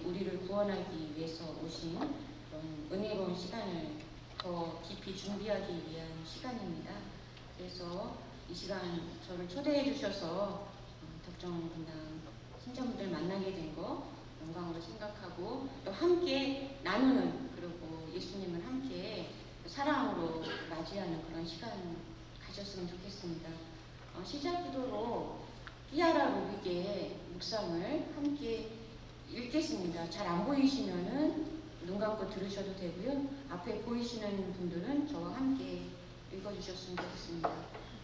우리를 구원하기 위해서 오신 그런 은혜로운 시간을 더 깊이 준비하기 위한 시간입니다. 그래서 이 시간 저를 초대해 주셔서 덕정분당 신자분들 만나게 된 거 영광으로 생각하고 또 함께 나누는, 그리고 예수님을 함께 사랑으로 맞이하는 그런 시간 가졌으면 좋겠습니다. 시작 기도로 끼아라 루빅의 묵상을 함께 읽겠습니다. 잘 안 보이시면은 눈 감고 들으셔도 되고요. 앞에 보이시는 분들은 저와 함께 읽어주셨으면 좋겠습니다.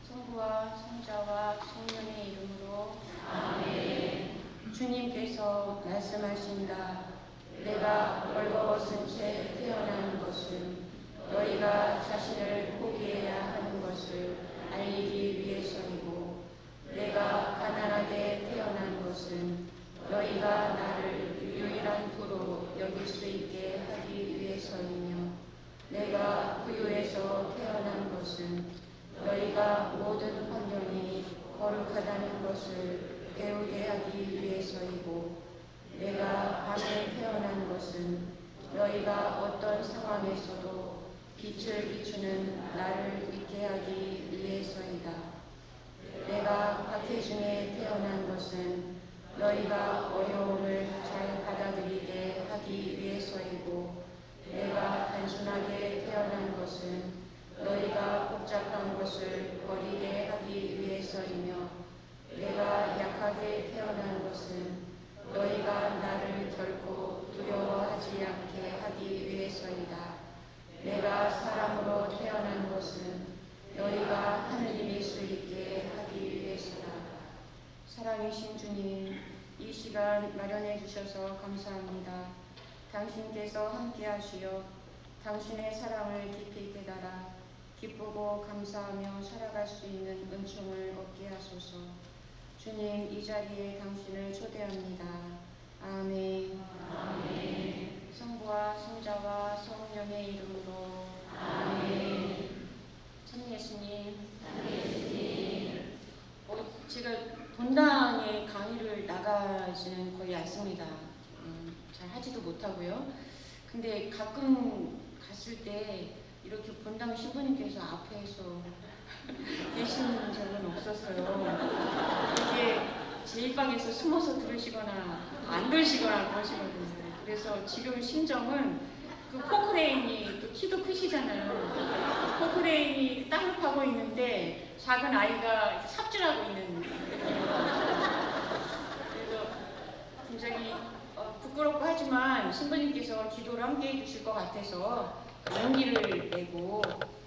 성부와 성자와 성령의 이름으로 아멘. 주님께서 말씀하신다. 내가 벌거벗은 채 태어난 것은 너희가 자신을 포기해야 하는 것을 알리기 위해서이고, 내가 가난하게 태어난 것은 너희가 나를 유일한 부로 여길 수 있게 하기 위해서이며, 내가 부유해서 태어난 것은 너희가 모든 환경이 거룩하다는 것을 배우게 하기 위해서이고, 내가 밤에 태어난 것은 너희가 어떤 상황에서도 빛을 비추는 나를 있게 하기 위해서이다. 내가 박해중에 태어난 것은 너희가 어려움을 잘 받아들이게 하기 위해서이고, 내가 단순하게 태어난 것은 너희가 복잡한 것을 버리게 하기 위해서이며, 내가 약하게 태어난 것은 너희가 나를 결코 두려워하지 않게 하기 위해서이다. 내가 사람으로 태어난 것은 너희가 하느님일 수 있게 하기 위해서다. 사랑이신 주님, 이 시간 마련해 주셔서 감사합니다. 당신께서 함께 하시어 당신의 사랑을 깊이 깨달아 기쁘고 감사하며 살아갈 수 있는 은총을 얻게 하소서. 주님, 이 자리에 당신을 초대합니다. 아멘. 아멘. 성부와 성자와 성령의 이름으로 아멘. 참 예수님, 제가 본당에 강의를 나가지는 거의 않습니다. 잘 하지도 못하고요. 근데 가끔 갔을 때 이렇게 본당 신부님께서 앞에서 계시는 적은 없어서요. 이게 제 방에서 숨어서 들으시거나 안 들으시거나 그러시거든요. 그래서 지금 심정은 그 포크레인이 또 키도 크시잖아요. 포크레인이 땅을 파고 있는데 작은 아이가 삽질하고 있는. 그래서 굉장히 부끄럽고 하지만 신부님께서 기도를 함께 해주실 것 같아서 용기를 내고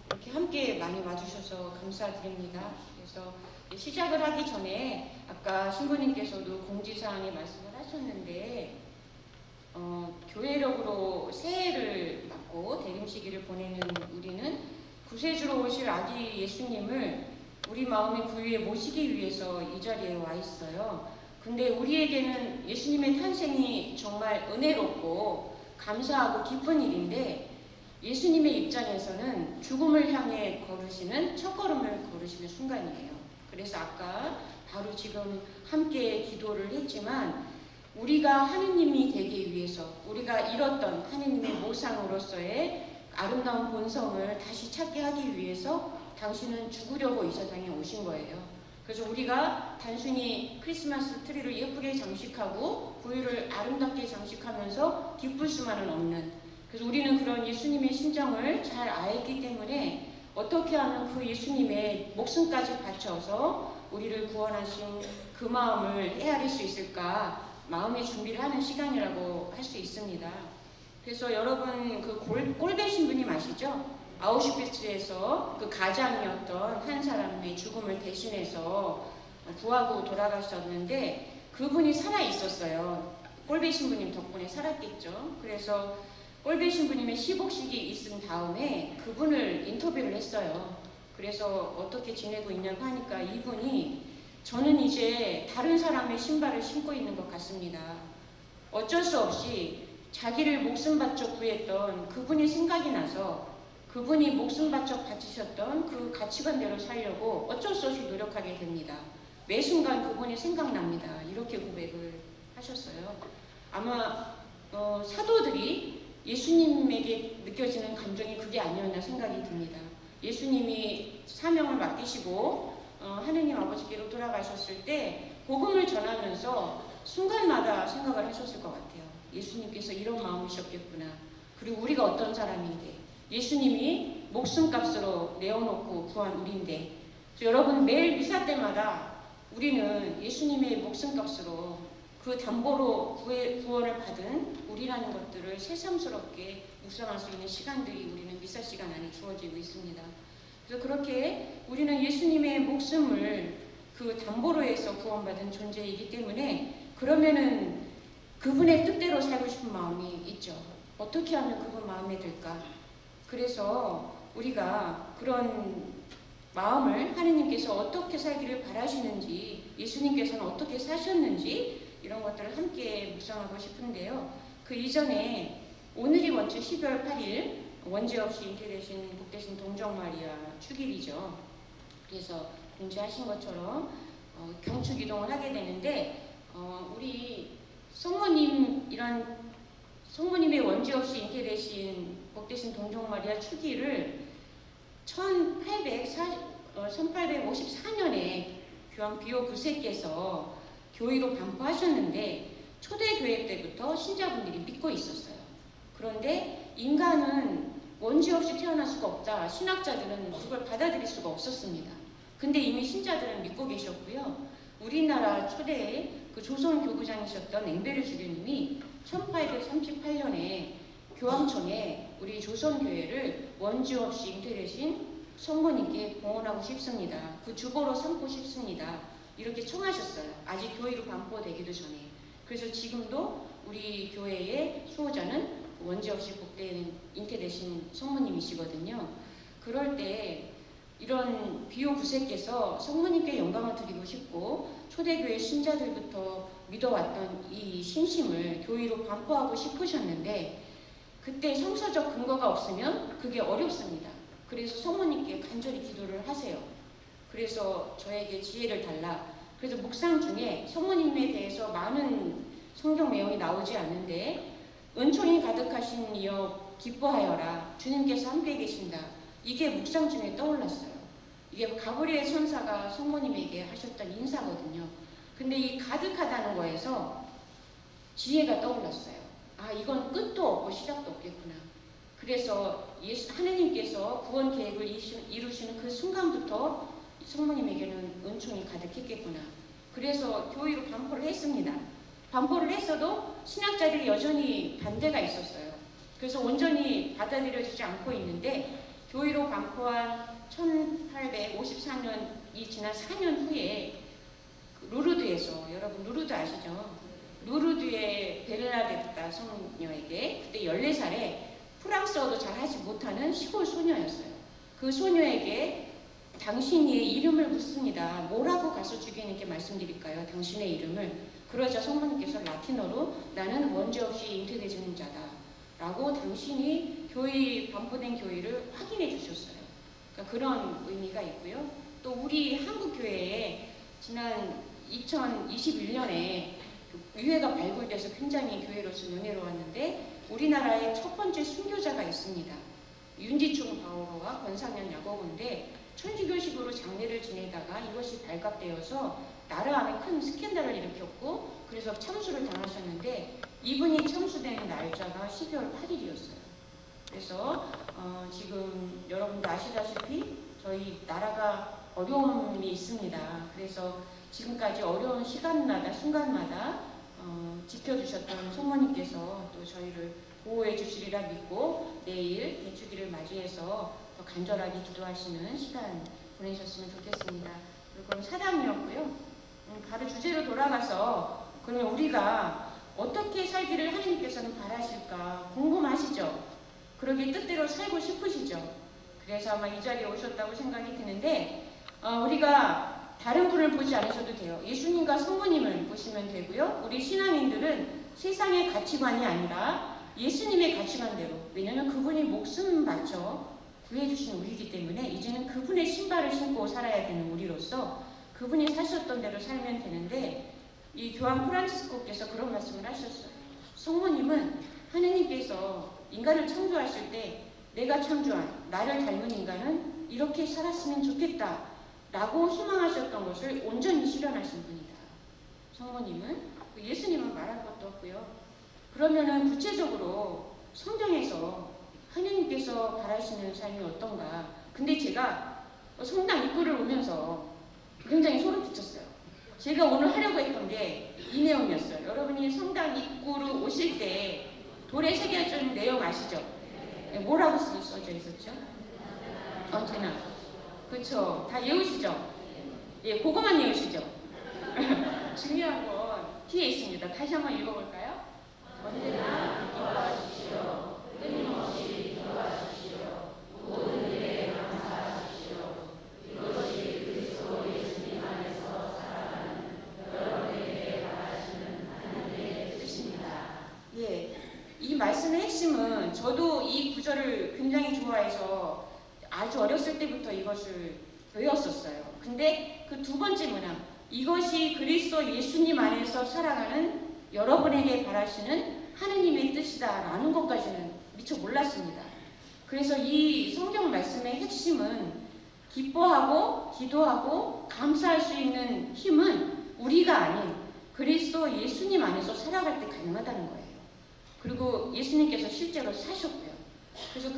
이렇게 함께 많이 와주셔서 감사드립니다. 그래서 시작을 하기 전에 아까 신부님께서도 공지사항에 말씀을 하셨는데 교회력으로 새해를 맞고 대림시기를 보내는 우리는 구세주로 오실 아기 예수님을 우리 마음의 구유에 모시기 위해서 이 자리에 와 있어요. 근데 우리에게는 예수님의 탄생이 정말 은혜롭고 감사하고 기쁜 일인데, 예수님의 입장에서는 죽음을 향해 걸으시는 첫걸음을 걸으시는 순간이에요. 그래서 아까 바로 지금 함께 기도를 했지만, 우리가 하느님이 되기 위해서, 우리가 잃었던 하느님의 모상으로서의 아름다운 본성을 다시 찾게 하기 위해서 당신은 죽으려고 이 세상에 오신 거예요. 그래서 우리가 단순히 크리스마스 트리를 예쁘게 장식하고 구유를 아름답게 장식하면서 기쁠 수만은 없는, 그래서 우리는 그런 예수님의 심정을 잘 알기 때문에 어떻게 하면 그 예수님의 목숨까지 바쳐서 우리를 구원하신 그 마음을 헤아릴 수 있을까, 마음의 준비를 하는 시간이라고 할 수 있습니다. 그래서 여러분 그 꼴배 신부님 아시죠? 아우슈비츠에서 그 가장이었던 한 사람의 죽음을 대신해서 구하고 돌아가셨는데 그분이 살아 있었어요. 꼴배 신부님 덕분에 살았겠죠. 그래서 꼴배 신부님의 시복식이 있은 다음에 그분을 인터뷰를 했어요. 그래서 어떻게 지내고 있냐고 하니까 이분이, 저는 이제 다른 사람의 신발을 신고 있는 것 같습니다. 어쩔 수 없이 자기를 목숨 바쳐 구했던 그분이 생각이 나서 그분이 목숨 바쳐 바치셨던 그 가치관대로 살려고 어쩔 수 없이 노력하게 됩니다. 매 순간 그분이 생각납니다. 이렇게 고백을 하셨어요. 아마 사도들이 예수님에게 느껴지는 감정이 그게 아니었나 생각이 듭니다. 예수님이 사명을 맡기시고 하느님 아버지께로 돌아가셨을 때 복음을 전하면서 순간마다 생각을 하셨을 것 같아요. 예수님께서 이런 마음이셨겠구나. 그리고 우리가 어떤 사람인데, 예수님이 목숨값으로 내어놓고 구한 우리인데, 여러분 매일 미사 때마다 우리는 예수님의 목숨값으로 그 담보로 구원을 받은 우리라는 것들을 새삼스럽게 묵상할 수 있는 시간들이 우리는 미사 시간 안에 주어지고 있습니다. 그래서 그렇게 우리는 예수님의 목숨을 그 담보로 해서 구원받은 존재이기 때문에, 그러면은 그분의 뜻대로 살고 싶은 마음이 있죠. 어떻게 하면 그분 마음에 들까? 그래서 우리가 그런 마음을 하느님께서 어떻게 살기를 바라시는지, 예수님께서는 어떻게 사셨는지 이런 것들을 함께 묵상하고 싶은데요. 그 이전에 오늘이 원주 12월 8일 원죄 없이 잉태되신 복되신 동정마리아 축일이죠. 그래서 공지하신 것처럼 경축 이동을 하게 되는데, 우리 성모님, 이런 성모님의 원죄 없이 잉태되신 복되신 동정마리아 축일을 1854년에 교황 비오 9세께서 교의로 반포하셨는데, 초대교회 때부터 신자분들이 믿고 있었어요. 그런데 인간은 원죄 없이 태어날 수가 없다. 신학자들은 그걸 받아들일 수가 없었습니다. 근데 이미 신자들은 믿고 계셨고요. 우리나라 초대의 그 조선 교구장이셨던 앵베르 주교님이 1838년에 교황청에 우리 조선교회를 원죄 없이 잉태되신 성모님께 봉헌하고 싶습니다. 그 주보로 삼고 싶습니다. 이렇게 청하셨어요. 아직 교회로 반포되기도 전에. 그래서 지금도 우리 교회의 수호자는 원죄 없이 복된 잉태되신 성모님이시거든요. 그럴 때 이런 비오 9세께서 성모님께 영광을 드리고 싶고 초대교회 신자들부터 믿어왔던 이 신심을 교회로 반포하고 싶으셨는데, 그때 성서적 근거가 없으면 그게 어렵습니다. 그래서 성모님께 간절히 기도를 하세요. 그래서 저에게 지혜를 달라. 그래서 묵상 중에 성모님에 대해서 많은 성경 내용이 나오지 않는데, 은총이 가득하신 이여 기뻐하여라, 주님께서 함께 계신다, 이게 묵상 중에 떠올랐어요. 이게 가브리엘 천사가 성모님에게 하셨던 인사거든요. 근데 이 가득하다는 거에서 지혜가 떠올랐어요. 아, 이건 끝도 없고 시작도 없겠구나. 그래서 하느님께서 구원 계획을 이루시는 그 순간부터 성모님에게는 은총이 가득했겠구나. 그래서 교회로 반포를 했습니다. 반포를 했어도 신학자들이 여전히 반대가 있었어요. 그래서 온전히 받아들여지지 않고 있는데, 교회로 반포한 1854년이 지난 4년 후에 루르드에서, 여러분 루르드 아시죠? 루르드의 베르나데타 성녀에게, 그때 14살에 프랑스어도 잘 하지 못하는 시골 소녀였어요. 그 소녀에게 당신의 이름을 묻습니다. 뭐라고 가서 주교님께 말씀드릴까요? 당신의 이름을. 그러자 성모님께서 라틴어로 나는 원죄 없이 잉태되는 자다 라고 당신이 반포된 교회를 확인해 주셨어요. 그러니까 그런 의미가 있고요. 또 우리 한국교회에 지난 2021년에 유해가 발굴돼서 굉장히 교회로서 은혜로웠는데, 우리나라의 첫 번째 순교자가 있습니다. 윤지충 바오로와 권상현 야고보인데, 천주교식으로 장례를 지내다가 이것이 발각되어서 나라 안에 큰 스캔들을 일으켰고, 그래서 참수를 당하셨는데, 이분이 참수되는 날짜가 12월 8일이었어요. 그래서 지금 여러분도 아시다시피 저희 나라가 어려움이 있습니다. 그래서 지금까지 어려운 시간마다 순간마다 지켜주셨던 성모님께서 또 저희를 보호해 주시리라 믿고 내일 대축일을 맞이해서 더 간절하게 기도하시는 시간 보내셨으면 좋겠습니다. 그럼 사담이었고요. 바로 주제로 돌아가서, 그러면 우리가 어떻게 살기를 하느님께서는 바라실까 궁금하시죠? 그러게 뜻대로 살고 싶으시죠? 그래서 아마 이 자리에 오셨다고 생각이 드는데, 우리가 다른 분을 보지 않으셔도 돼요. 예수님과 성모님을 보시면 되고요. 우리 신앙인들은 세상의 가치관이 아니라 예수님의 가치관대로, 왜냐하면 그분이 목숨 바쳐 구해주신 우리이기 때문에 이제는 그분의 신발을 신고 살아야 되는 우리로서 그분이 사셨던 대로 살면 되는데, 이 교황 프란치스코께서 그런 말씀을 하셨어요. 성모님은 하느님께서 인간을 창조하실 때 내가 창조한 나를 닮은 인간은 이렇게 살았으면 좋겠다 라고 희망하셨던 것을 온전히 실현하신 분이다. 성모님은 예수님은 말할 것도 없고요. 그러면은 구체적으로 성경에서 하느님께서 바라시는 삶이 어떤가. 근데 제가 성당 입구를 오면서 굉장히 소름 끼쳤어요. 제가 오늘 하려고 했던 게 이 내용이었어요. 여러분이 성당 입구로 오실 때 돌에 새겨진 내용 아시죠? 뭐라고 써져 있었죠? 언제나. 그렇죠. 다 외우시죠? 예, 그거만 외우시죠? 중요한 건 뒤에 있습니다. 다시 한번 읽어볼까요? 언제나 기뻐하십시오. 끊임없이 기뻐하십시오. 모든 일에 감사하십시오. 이것이 그리스도 예수님 안에서 살아가는 여러분에게 바라시는 하나님의 뜻입니다. 예, 이 말씀의 핵심은 저도 이 구절을 굉장히 좋아해서 아주 어렸을 때부터 이것을 외웠었어요. 근데 그 두 번째 문항, 이것이 그리스도 예수님 안에서 살아가는 여러분에게 바라시는 하느님의 뜻이다 라는 것까지는 미처 몰랐습니다. 그래서 이 성경 말씀의 핵심은 기뻐하고 기도하고 감사할 수 있는 힘은 우리가 아닌 그리스도 예수님 안에서 살아갈 때 가능하다는 거예요. 그리고 예수님께서 실제로 사셨고요. 그래서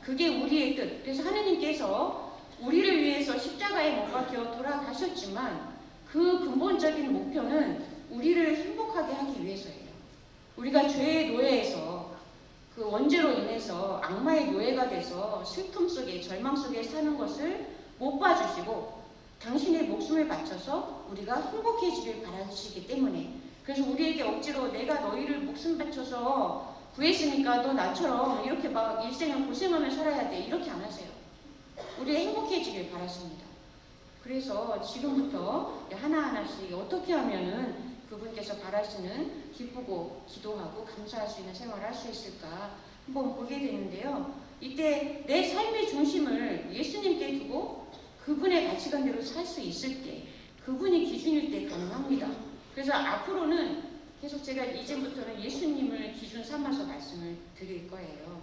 그게 우리의 뜻. 그래서 하느님께서 우리를 위해서 십자가에 못 박혀 돌아가셨지만 그 근본적인 목표는 우리를 행복하게 하기 위해서예요. 우리가 죄의 노예에서 그 원죄로 인해서 악마의 노예가 돼서 슬픔 속에 절망 속에 사는 것을 못 봐주시고 당신의 목숨을 바쳐서 우리가 행복해지길 바라시기 때문에, 그래서 우리에게 억지로 내가 너희를 목숨 바쳐서 구했으니까 너 나처럼 이렇게 막 일생을 고생하며 살아야 돼 이렇게 안 하세요. 우리 행복해지길 바라십니다. 그래서 지금부터 하나하나씩 어떻게 하면은 그분께서 바라시는 기쁘고 기도하고 감사할 수 있는 생활을 할 수 있을까 한번 보게 되는데요. 이때 내 삶의 중심을 예수님께 두고 그분의 가치관대로 살 수 있을 때, 그분이 기준일 때 가능합니다. 그래서 앞으로는 계속 제가 이제부터는 예수님을 기준 삼아서 말씀을 드릴 거예요.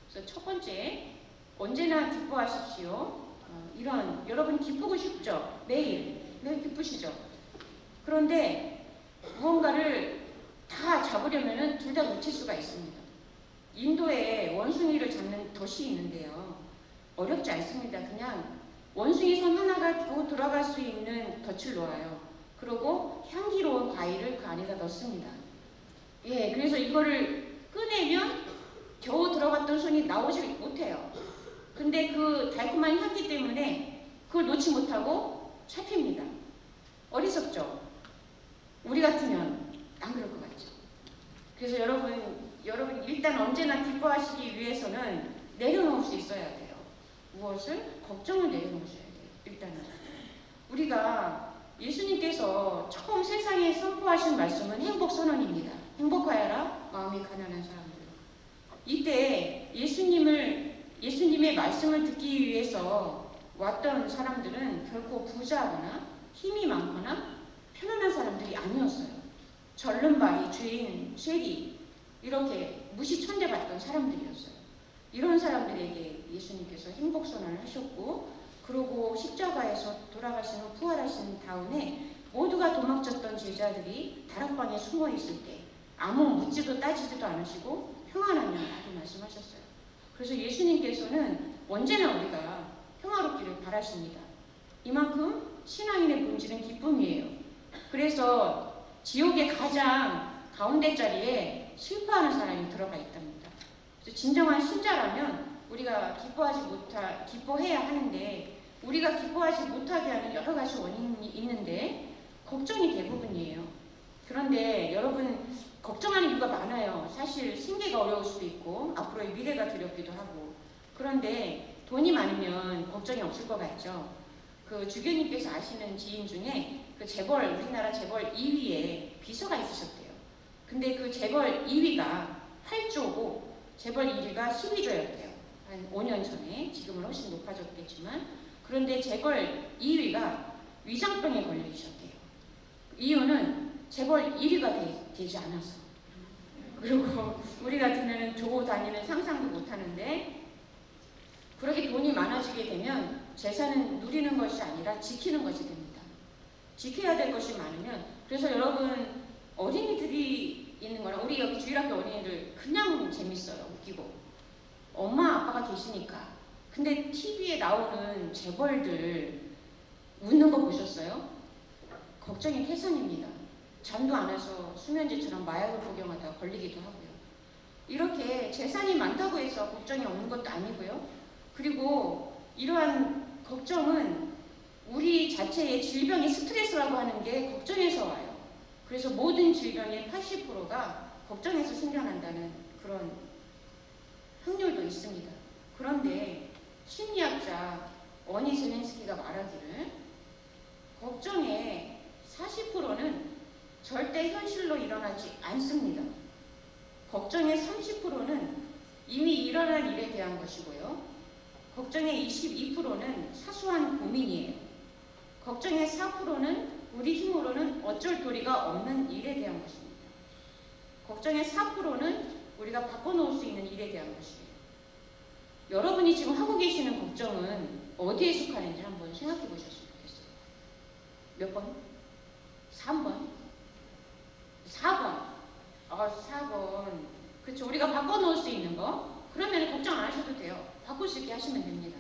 그래서 첫 번째, 언제나 기뻐하십시오. 여러분 기쁘고 싶죠? 매일 기쁘시죠? 그런데 무언가를 다 잡으려면 둘 다 놓칠 수가 있습니다. 인도에 원숭이를 잡는 덫이 있는데요. 어렵지 않습니다. 그냥 원숭이 손 하나가 겨우 들어갈 수 있는 덫을 놓아요. 그리고 향기로운 과일을 그 안에다 넣습니다. 예, 그래서 이거를 꺼내면 겨우 들어갔던 손이 나오지 못해요. 근데 그 달콤한 향기 때문에 그걸 놓지 못하고 잡힙니다. 어리석죠? 우리 같으면 안 그럴 것 같죠? 그래서 여러분 일단 언제나 기뻐하시기 위해서는 내려놓을 수 있어야 돼요. 무엇을? 걱정을 내려놓으셔야 돼요. 일단은 우리가 예수님께서 처음 세상에 선포하신 말씀은 행복선언입니다. 행복하여라 마음이 가난한 사람들. 이때 예수님의 말씀을 듣기 위해서 왔던 사람들은 결코 부자거나 힘이 많거나 편안한 사람들이 아니었어요. 절름발이, 죄인, 쇠리 이렇게 무시천대받던 사람들이었어요. 이런 사람들에게 예수님께서 행복선언을 하셨고, 그러고 십자가에서 돌아가신 후 부활하신 다음에 모두가 도망쳤던 제자들이 다락방에 숨어 있을 때 아무 묻지도 따지지도 않으시고 평안하냐고 말씀하셨어요. 그래서 예수님께서는 언제나 우리가 평화롭기를 바라십니다. 이만큼 신앙인의 본질은 기쁨이에요. 그래서 지옥의 가장 가운데 자리에 슬퍼하는 사람이 들어가 있답니다. 그래서 진정한 신자라면 우리가 기뻐해야 하는데, 우리가 기뻐하지 못하게 하는 여러 가지 원인이 있는데 걱정이 대부분이에요. 그런데 여러분, 걱정하는 이유가 많아요. 사실 생계가 어려울 수도 있고 앞으로의 미래가 두렵기도 하고. 그런데 돈이 많으면 걱정이 없을 것 같죠. 그 주교님께서 아시는 지인 중에 우리나라 재벌 2위에 비서가 있으셨대요. 근데 그 재벌 2위가 8조고 재벌 1위가 12조였대요. 한 5년 전에. 지금은 훨씬 높아졌겠지만. 그런데 재벌 2위가 위장병에 걸리셨대요. 이유는 재벌 1위가 되지 않아서. 그리고 우리 같으면 조 단위는 상상도 못 하는데, 그렇게 돈이 많아지게 되면 재산은 누리는 것이 아니라 지키는 것이 됩니다. 지켜야 될 것이 많으면, 그래서 여러분 어린이들이 있는 거랑, 우리 여기 주일학교 어린이들 그냥 재밌어요. 웃기고 엄마 아빠가 계시니까. 근데 TV에 나오는 재벌들 웃는 거 보셨어요? 걱정이 태산입니다. 잠도 안 와서 수면제처럼 마약을 복용하다가 걸리기도 하고요. 이렇게 재산이 많다고 해서 걱정이 없는 것도 아니고요. 그리고 이러한 걱정은 우리 자체의 질병의 스트레스라고 하는 게 걱정에서 와요. 그래서 모든 질병의 80%가 걱정에서 생겨난다는 그런 확률도 있습니다. 그런데 심리학자 어니 젤렌스키가 말하기를 걱정의 40%는 절대 현실로 일어나지 않습니다. 걱정의 30%는 이미 일어난 일에 대한 것이고요. 걱정의 22%는 사소한 고민이에요. 걱정의 4%는 우리 힘으로는 어쩔 도리가 없는 일에 대한 것입니다. 걱정의 4%는 우리가 바꿔놓을 수 있는 일에 대한 것이에요. 여러분이 지금 하고 계시는 걱정은 어디에 속하는지 한번 생각해 보셨으면 좋겠어요. 몇 번? 3번? 4번. 4번. 그렇죠. 우리가 바꿔놓을 수 있는 거? 그러면 걱정 안 하셔도 돼요. 바꿀 수 있게 하시면 됩니다.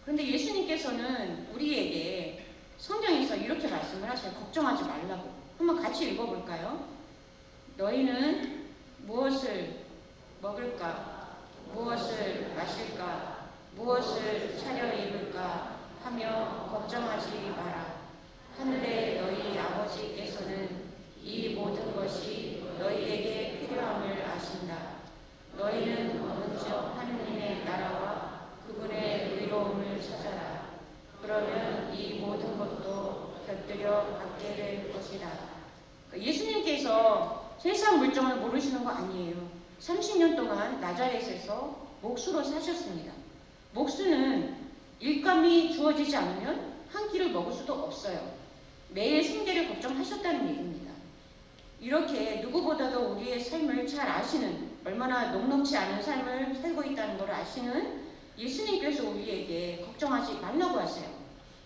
그런데 예수님께서는 우리에게 성경에서 이렇게 말씀을 하셔요. 걱정하지 말라고. 한번 같이 읽어볼까요? 너희는 무엇을 먹을까? 무엇을 마실까? 무엇을 차려입을까? 하며 걱정하지 마라. 하늘의 너희 아버지께서는 이 모든 것이 너희에게 필요함을 아신다. 너희는 먼저 하느님의 나라와 그분의 의로움을 찾아라. 그러면 이 모든 것도 곁들여 갖게 될 것이다. 예수님께서 세상 물정을 모르시는 거 아니에요. 30년 동안 나자렛에서 목수로 사셨습니다. 목수는 일감이 주어지지 않으면 한 끼를 먹을 수도 없어요. 매일 생계를 걱정하셨다는 얘기입니다. 이렇게 누구보다도 우리의 삶을 잘 아시는, 얼마나 녹록지 않은 삶을 살고 있다는 걸 아시는 예수님께서 우리에게 걱정하지 말라고 하세요.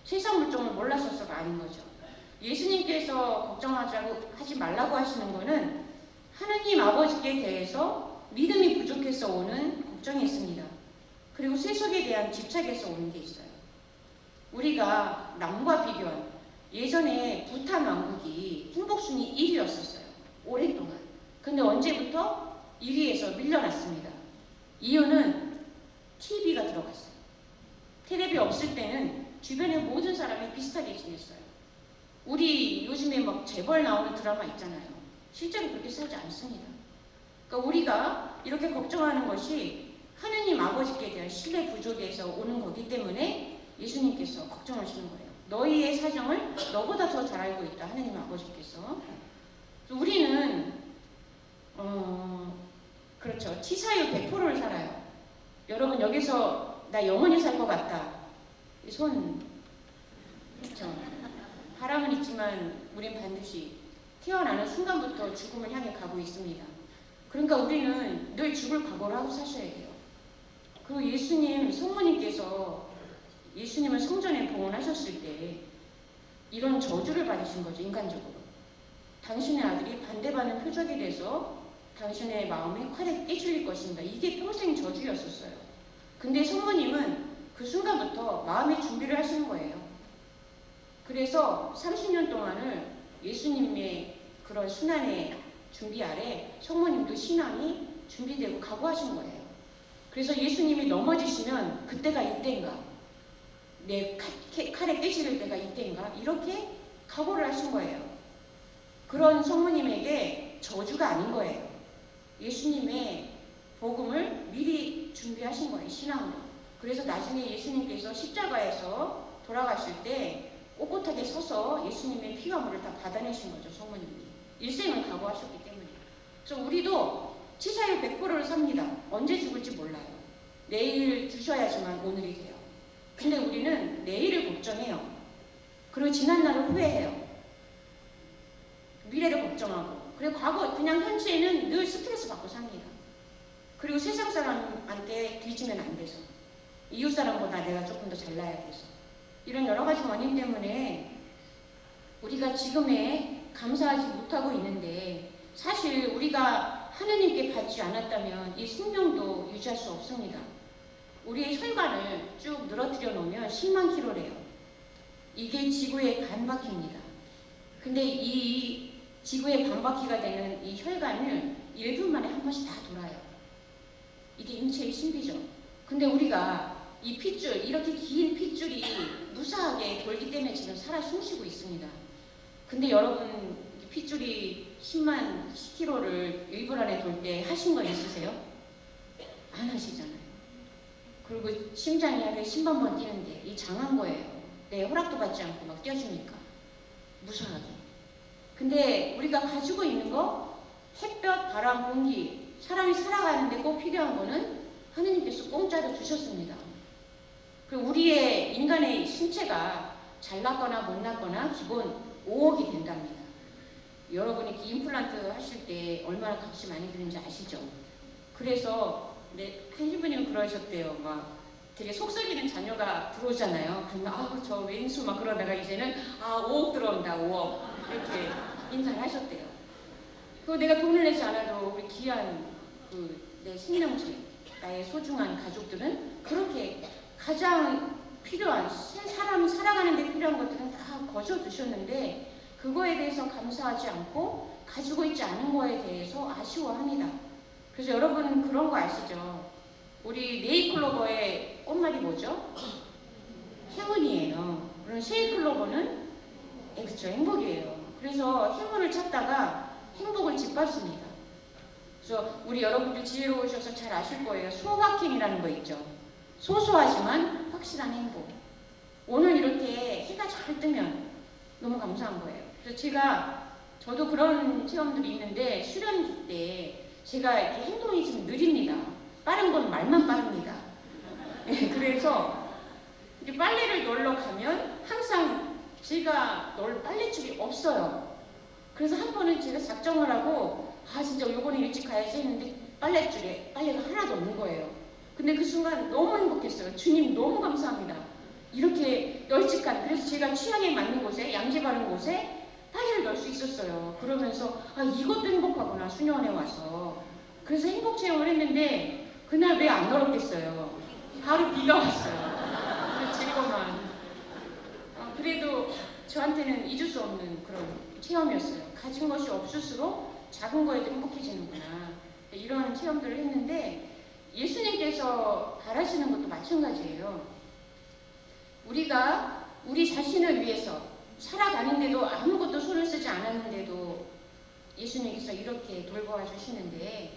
세상 물정을 몰라서가 아닌 거죠. 예수님께서 하지 말라고 하시는 거는 하나님 아버지께 대해서 믿음이 부족해서 오는 걱정이 있습니다. 그리고 세속에 대한 집착에서 오는 게 있어요. 우리가 남과 비교한, 예전에 부탄 왕국이 행복순위 1위였었어요. 오랫동안. 근데 언제부터 1위에서 밀려났습니다. 이유는 TV가 들어갔어요. 텔레비 없을 때는 주변의 모든 사람이 비슷하게 지냈어요. 우리 요즘에 막 재벌 나오는 드라마 있잖아요. 실제로 그렇게 살지 않습니다. 그러니까 우리가 이렇게 걱정하는 것이 하느님 아버지께 대한 신뢰 부족에서 오는 거기 때문에 예수님께서 걱정하시는 거예요. 너희의 사정을 너보다 더 잘 알고 있다. 하느님 아버지께서. 우리는 그렇죠. 치사율 100%를 살아요. 여러분 여기서 나 영원히 살 것 같다. 손 그렇죠. 바람은 있지만 우린 반드시 태어나는 순간부터 죽음을 향해 가고 있습니다. 그러니까 우리는 늘 죽을 각오를 하고 사셔야 돼요. 그리고 예수님 성모님께서 예수님을 성전에 봉헌하셨을 때 이런 저주를 받으신 거죠. 인간적으로. 당신의 아들이 반대받는 표적이 돼서 당신의 마음이 칼에 깨질릴 것입니다. 이게 평생 저주였었어요. 근데 성모님은 그 순간부터 마음의 준비를 하시는 거예요. 그래서 30년 동안을 예수님의 그런 순환의 준비 아래 성모님도 신앙이 준비되고 각오하신 거예요. 그래서 예수님이 넘어지시면 그때가 이때인가, 내 칼에 깨지를 때가 이때인가, 이렇게 각오를 하신 거예요. 그런 성모님에게 저주가 아닌 거예요. 예수님의 복음을 미리 준비하신 거예요. 신앙으로. 그래서 나중에 예수님께서 십자가에서 돌아가실 때 꼿꼿하게 서서 예수님의 피와 물을 다 받아내신 거죠. 성모님이. 일생을 각오하셨기 때문에. 그래서 우리도 치사율 100%를 삽니다. 언제 죽을지 몰라요. 내일 주셔야지만 오늘이 돼요. 근데 우리는 내일을 걱정해요. 그리고 지난 날을 후회해요. 미래를 걱정하고. 그리고 과거 그냥 현재는 늘 스트레스 받고 삽니다. 그리고 세상 사람한테 뒤지면 안 돼서, 이웃 사람보다 내가 조금 더 잘나야 돼서, 이런 여러 가지 원인 때문에 우리가 지금에 감사하지 못하고 있는데, 사실 우리가 하느님께 받지 않았다면 이 생명도 유지할 수 없습니다. 우리의 혈관을 쭉 늘어뜨려 놓으면 10만 킬로래요. 이게 지구의 반바퀴입니다. 근데 이 지구의 반바퀴가 되는 이 혈관을 1분 만에 한 번씩 다 돌아요. 이게 인체의 신비죠. 근데 우리가 이 핏줄, 이렇게 긴 핏줄이 무사하게 돌기 때문에 지금 살아 숨쉬고 있습니다. 근데 여러분, 핏줄이 10만 킬로를 1분 안에 돌 때 하신 거 있으세요? 안 하시잖아요. 그리고 심장이 하루에 10만 번 뛰는데 이 장한 거예요. 내 허락도 받지 않고 막 뛰어주니까 무사하게. 근데 우리가 가지고 있는 거, 햇볕, 바람, 공기, 사람이 살아가는데 꼭 필요한 거는 하느님께서 공짜로 주셨습니다. 그리고 우리의 인간의 신체가 잘났거나 못났거나 기본 5억이 된답니다. 여러분이 임플란트 하실 때 얼마나 값이 많이 드는지 아시죠? 그래서 한시부님은 그러셨대요. 막 되게 속썩이는 자녀가 들어오잖아요. 그러면 아우 저 왼수 막 그러다가 이제는 5억 들어온다 5억 이렇게 인사를 하셨대요. 그리고 내가 돈을 내지 않아도 우리 귀한 내 생명체, 나의 소중한 가족들은 그렇게 가장 필요한, 사람이 살아가는 데 필요한 것들은 다 거저 두셨는데 그거에 대해서 감사하지 않고 가지고 있지 않은 거에 대해서 아쉬워합니다. 그래서 여러분 그런 거 아시죠? 우리 네잎클로버의 꽃말이 뭐죠? 행운이에요. 그럼 세잎클로버는 그렇죠, 행복이에요. 그래서 행운을 찾다가 행복을 짓밟습니다. 그래서 우리 여러분들 지혜로우셔서 잘 아실 거예요. 소확행이라는 거 있죠. 소소하지만 확실한 행복. 오늘 이렇게 해가 잘 뜨면 너무 감사한 거예요. 그래서 저도 그런 체험들이 있는데, 수련기 때 제가 이렇게 행동이 좀 느립니다. 빠른 건 말만 빠릅니다. 그래서 이렇게 빨래를 널러 가면 항상 제가 널 빨래줄이 없어요. 그래서 한 번은 제가 작정을 하고 진짜 요번에 일찍 가야지 했는데 빨래줄에 빨래가 하나도 없는 거예요. 근데 그 순간 너무 행복했어요. 주님 너무 감사합니다. 이렇게 널찍한, 그래서 제가 취향에 맞는 곳에, 양재 바른 곳에 빨래를 널 수 있었어요. 그러면서 이것도 행복하구나, 수녀원에 와서. 그래서 행복 체험을 했는데 그날 왜 안 널었겠어요. 바로 비가 왔어요. 즐거만. 그래도 저한테는 잊을 수 없는 그런 체험이었어요. 가진 것이 없을수록 작은 거에도 행복해지는구나. 이런 체험들을 했는데, 예수님께서 바라시는 것도 마찬가지예요. 우리가 우리 자신을 위해서 살아가는데도 아무것도 손을 쓰지 않았는데도 예수님께서 이렇게 돌보아 주시는데,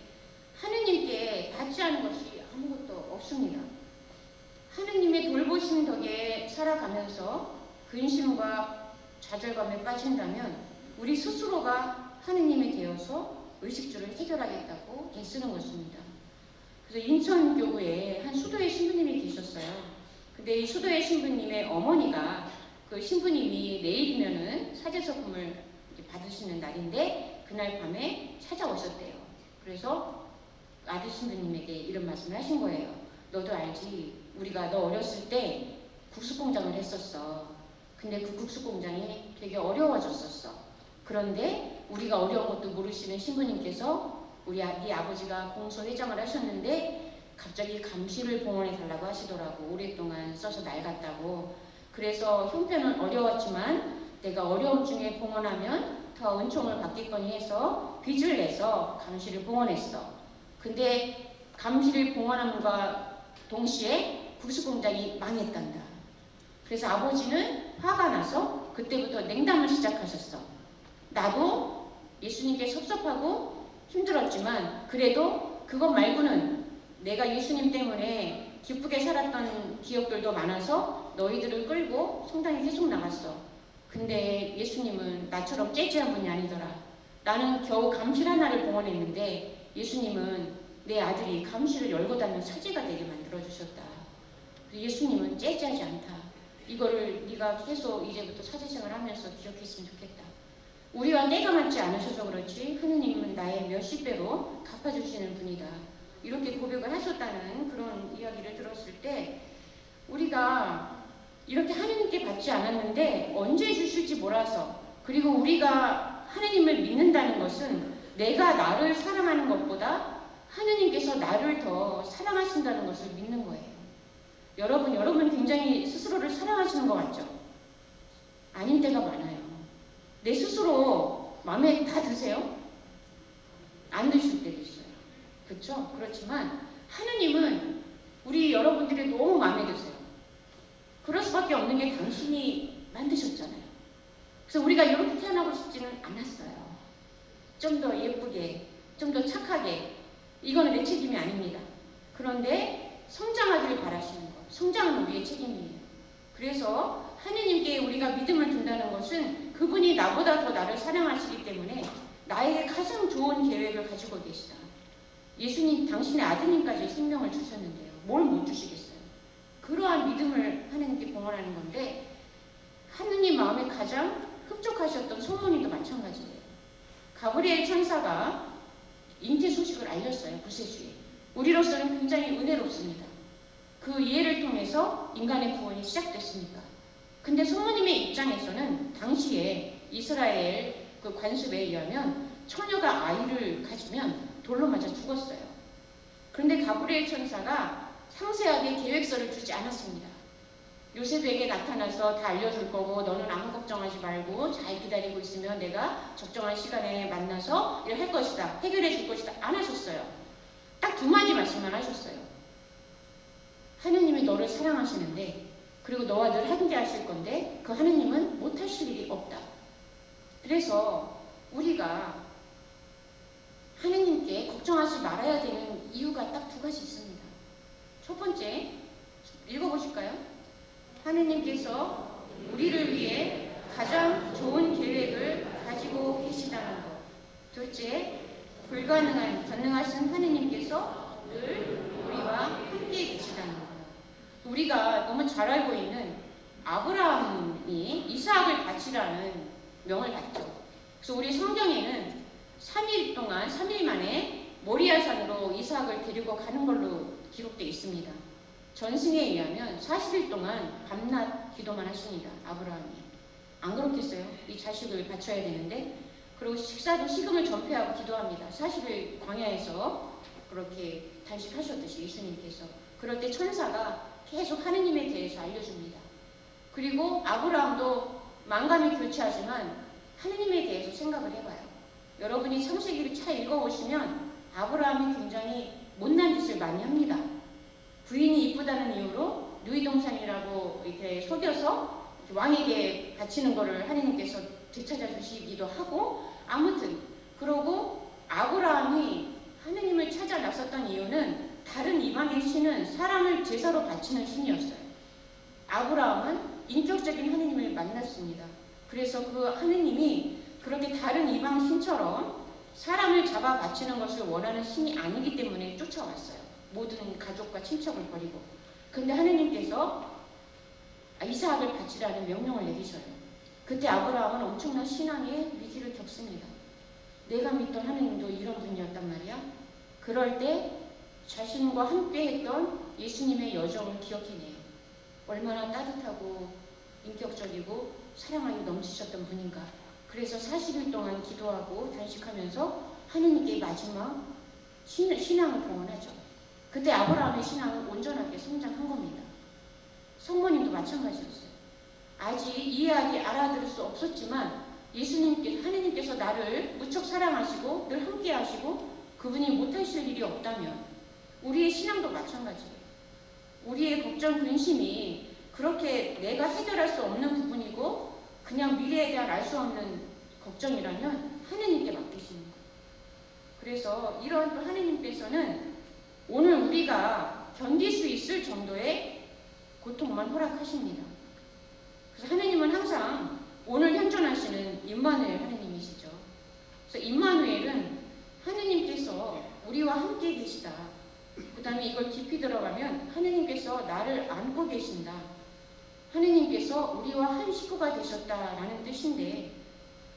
하느님께 받지 않은 것이 아무것도 없습니다. 하느님의 돌보시는 덕에 살아가면서 근심과 좌절감에 빠진다면 우리 스스로가 하느님이 되어서 의식주를 해결하겠다고 애쓰는 것입니다. 그래서 인천교구에 한 수도의 신부님이 계셨어요. 근데 이 수도의 신부님의 어머니가, 그 신부님이 내일이면은 사제서금을 받으시는 날인데 그날 밤에 찾아오셨대요. 그래서 아들 신부님에게 이런 말씀을 하신 거예요. 너도 알지? 우리가 너 어렸을 때 국수공장을 했었어. 근데 그 국수공장이 되게 어려워졌었어. 그런데 우리가 어려운 것도 모르시는 신부님께서 네 아버지가 공소회장을 하셨는데 갑자기 감시를 봉헌해 달라고 하시더라고. 오랫동안 써서 낡았다고. 그래서 형편은 어려웠지만 내가 어려움 중에 봉헌하면 더 은총을 받겠거니 해서 빚을 내서 감시를 봉헌했어. 근데 감시를 봉헌함과 동시에 국수공장이 망했단다. 그래서 아버지는 화가 나서 그때부터 냉담을 시작하셨어. 나도 예수님께 섭섭하고 힘들었지만 그래도 그것 말고는 내가 예수님 때문에 기쁘게 살았던 기억들도 많아서 너희들을 끌고 성당에 계속 나갔어. 근데 예수님은 나처럼 째째한 분이 아니더라. 나는 겨우 감실 하나를 봉헌했는데 예수님은 내 아들이 감실을 열고 닫는 사제가 되게 만들어주셨다. 예수님은 째째하지 않다. 이거를 네가 계속 이제부터 사제생활 하면서 기억했으면 좋겠다. 우리와 때가 맞지 않으셔서 그렇지 하느님은 나의 몇십 배로 갚아주시는 분이다. 이렇게 고백을 하셨다는 그런 이야기를 들었을 때 우리가 이렇게 하느님께 받지 않았는데 언제 주실지 몰라서, 그리고 우리가 하느님을 믿는다는 것은 내가 나를 사랑하는 것보다 하느님께서 나를 더 사랑하신다는 것을 믿는 거예요. 여러분 굉장히 스스로를 사랑하시는 것 같죠? 아닌 때가 많아요. 내 스스로 마음에 다 드세요? 안 드실 때도 있어요. 그렇죠? 그렇지만 하느님은 우리 여러분들이 너무 마음에 드세요. 그럴 수밖에 없는 게 당신이 만드셨잖아요. 그래서 우리가 이렇게 태어나고 싶지는 않았어요. 좀 더 예쁘게, 좀 더 착하게. 이거는 내 책임이 아닙니다. 그런데 성장하기를 바라시는 것, 성장은 우리의 책임이에요. 그래서 하느님께 우리가 믿음을 둔다는 것은 그분이 나보다 더 나를 사랑하시기 때문에 나에게 가장 좋은 계획을 가지고 계시다. 예수님, 당신의 아드님까지 생명을 주셨는데요. 뭘 못 주시겠어요? 그러한 믿음을 하느님께 봉헌하는 건데, 하느님 마음에 가장 흡족하셨던 소문이도 마찬가지예요. 가브리엘 천사가 잉태 소식을 알렸어요. 구세주에. 우리로서는 굉장히 은혜롭습니다. 그 이해를 통해서 인간의 구원이 시작됐으니까. 근데 성모님의 입장에서는 당시에 이스라엘 그 관습에 의하면 처녀가 아이를 가지면 돌로 맞아 죽었어요. 그런데 가브리엘 천사가 상세하게 계획서를 주지 않았습니다. 요셉에게 나타나서 다 알려줄 거고 너는 아무 걱정하지 말고 잘 기다리고 있으면 내가 적정한 시간에 만나서 일을 할 것이다. 해결해 줄 것이다. 안 하셨어요. 딱 두 마디 말씀만 하셨어요. 하느님이 너를 사랑하시는데, 그리고 너와 늘 함께 하실 건데 그 하느님은 못하실 일이 없다. 그래서 우리가 하느님께 걱정하지 말아야 되는 이유가 딱 두 가지 있습니다. 첫 번째, 읽어보실까요? 하느님께서 우리를 위해 가장 좋은 계획을 가지고 계시다는 것. 둘째, 불가능한, 전능하신 하느님께서 늘 우리와 함께 계시다는 것. 우리가 너무 잘 알고 있는 아브라함이 이삭을 바치라는 명을 받죠. 그래서 우리 성경에는 3일 동안, 3일 만에 모리아산으로 이삭을 데리고 가는 걸로 기록되어 있습니다. 전승에 의하면 40일 동안 밤낮 기도만 했습니다. 아브라함이. 안 그렇겠어요? 이 자식을 바쳐야 되는데. 그리고 식사도 식음을 전폐하고 기도합니다. 40일 광야에서 그렇게 단식하셨듯이 예수님께서. 그럴 때 천사가 계속 하느님에 대해서 알려줍니다. 그리고 아브라함도 만감이 교차하지만 하느님에 대해서 생각을 해봐요. 여러분이 창세기를 잘 읽어보시면 아브라함이 굉장히 못난 짓을 많이 합니다. 부인이 이쁘다는 이유로 누이동산이라고 이렇게 속여서 왕에게 바치는 거를 하느님께서 되찾아 주시기도 하고, 아무튼 그러고 아브라함이 하느님을 찾아 나섰던 이유는 다른 이방의 신은 사람을 제사로 바치는 신이었어요. 아브라함은 인격적인 하느님을 만났습니다. 그래서 그 하느님이 그렇게 다른 이방 신처럼 사람을 잡아 바치는 것을 원하는 신이 아니기 때문에 쫓아왔어요. 모든 가족과 친척을 버리고. 근데 하느님께서 이삭을 바치라는 명령을 내리셔요. 그때 아브라함은 엄청난 신앙의 위기를 겪습니다. 내가 믿던 하느님도 이런 분이었단 말이야. 그럴 때 자신과 함께 했던 예수님의 여정을 기억해내요. 얼마나 따뜻하고 인격적이고 사랑하기 넘치셨던 분인가. 그래서 40일 동안 기도하고 단식하면서 하느님께 마지막 신앙을 봉헌하죠. 그때 아브라함의 신앙은 온전하게 성장한 겁니다. 성모님도 마찬가지였어요. 아직 이해하기 알아들을 수 없었지만 하느님께서 나를 무척 사랑하시고 늘 함께 하시고 그분이 못하실 일이 없다면 우리의 신앙도 마찬가지예요. 우리의 걱정, 근심이 그렇게 내가 해결할 수 없는 부분이고 그냥 미래에 대한 알 수 없는 걱정이라면 하느님께 맡기시는 거예요. 그래서 이런 또 하느님께서는 오늘 우리가 견딜 수 있을 정도의 고통만 허락하십니다. 그래서 하느님은 항상 오늘 현존하시는 임마누엘 하느님이시죠. 그래서 임마누엘은 하느님께서 우리와 함께 계시다. 그 다음에 이걸 깊이 들어가면 하느님께서 나를 안고 계신다. 하느님께서 우리와 한 식구가 되셨다라는 뜻인데,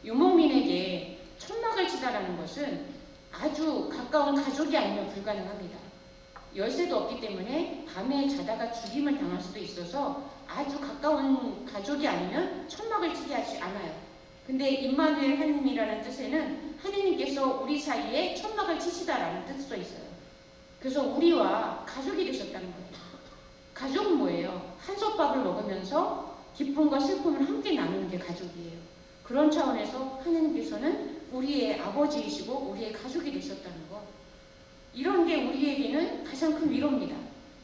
유목민에게 천막을 치다라는 것은 아주 가까운 가족이 아니면 불가능합니다. 열쇠도 없기 때문에 밤에 자다가 죽임을 당할 수도 있어서 아주 가까운 가족이 아니면 천막을 치게 하지 않아요. 근데 임마누엘 하느님이라는 뜻에는 하느님께서 우리 사이에 천막을 치시다라는 뜻도 있어요. 그래서 우리와 가족이 되셨다는 거예요. 가족은 뭐예요? 한솥밥을 먹으면서 기쁨과 슬픔을 함께 나누는 게 가족이에요. 그런 차원에서 하느님께서는 우리의 아버지이시고 우리의 가족이 되셨다는 것. 이런 게 우리에게는 가장 큰 위로입니다.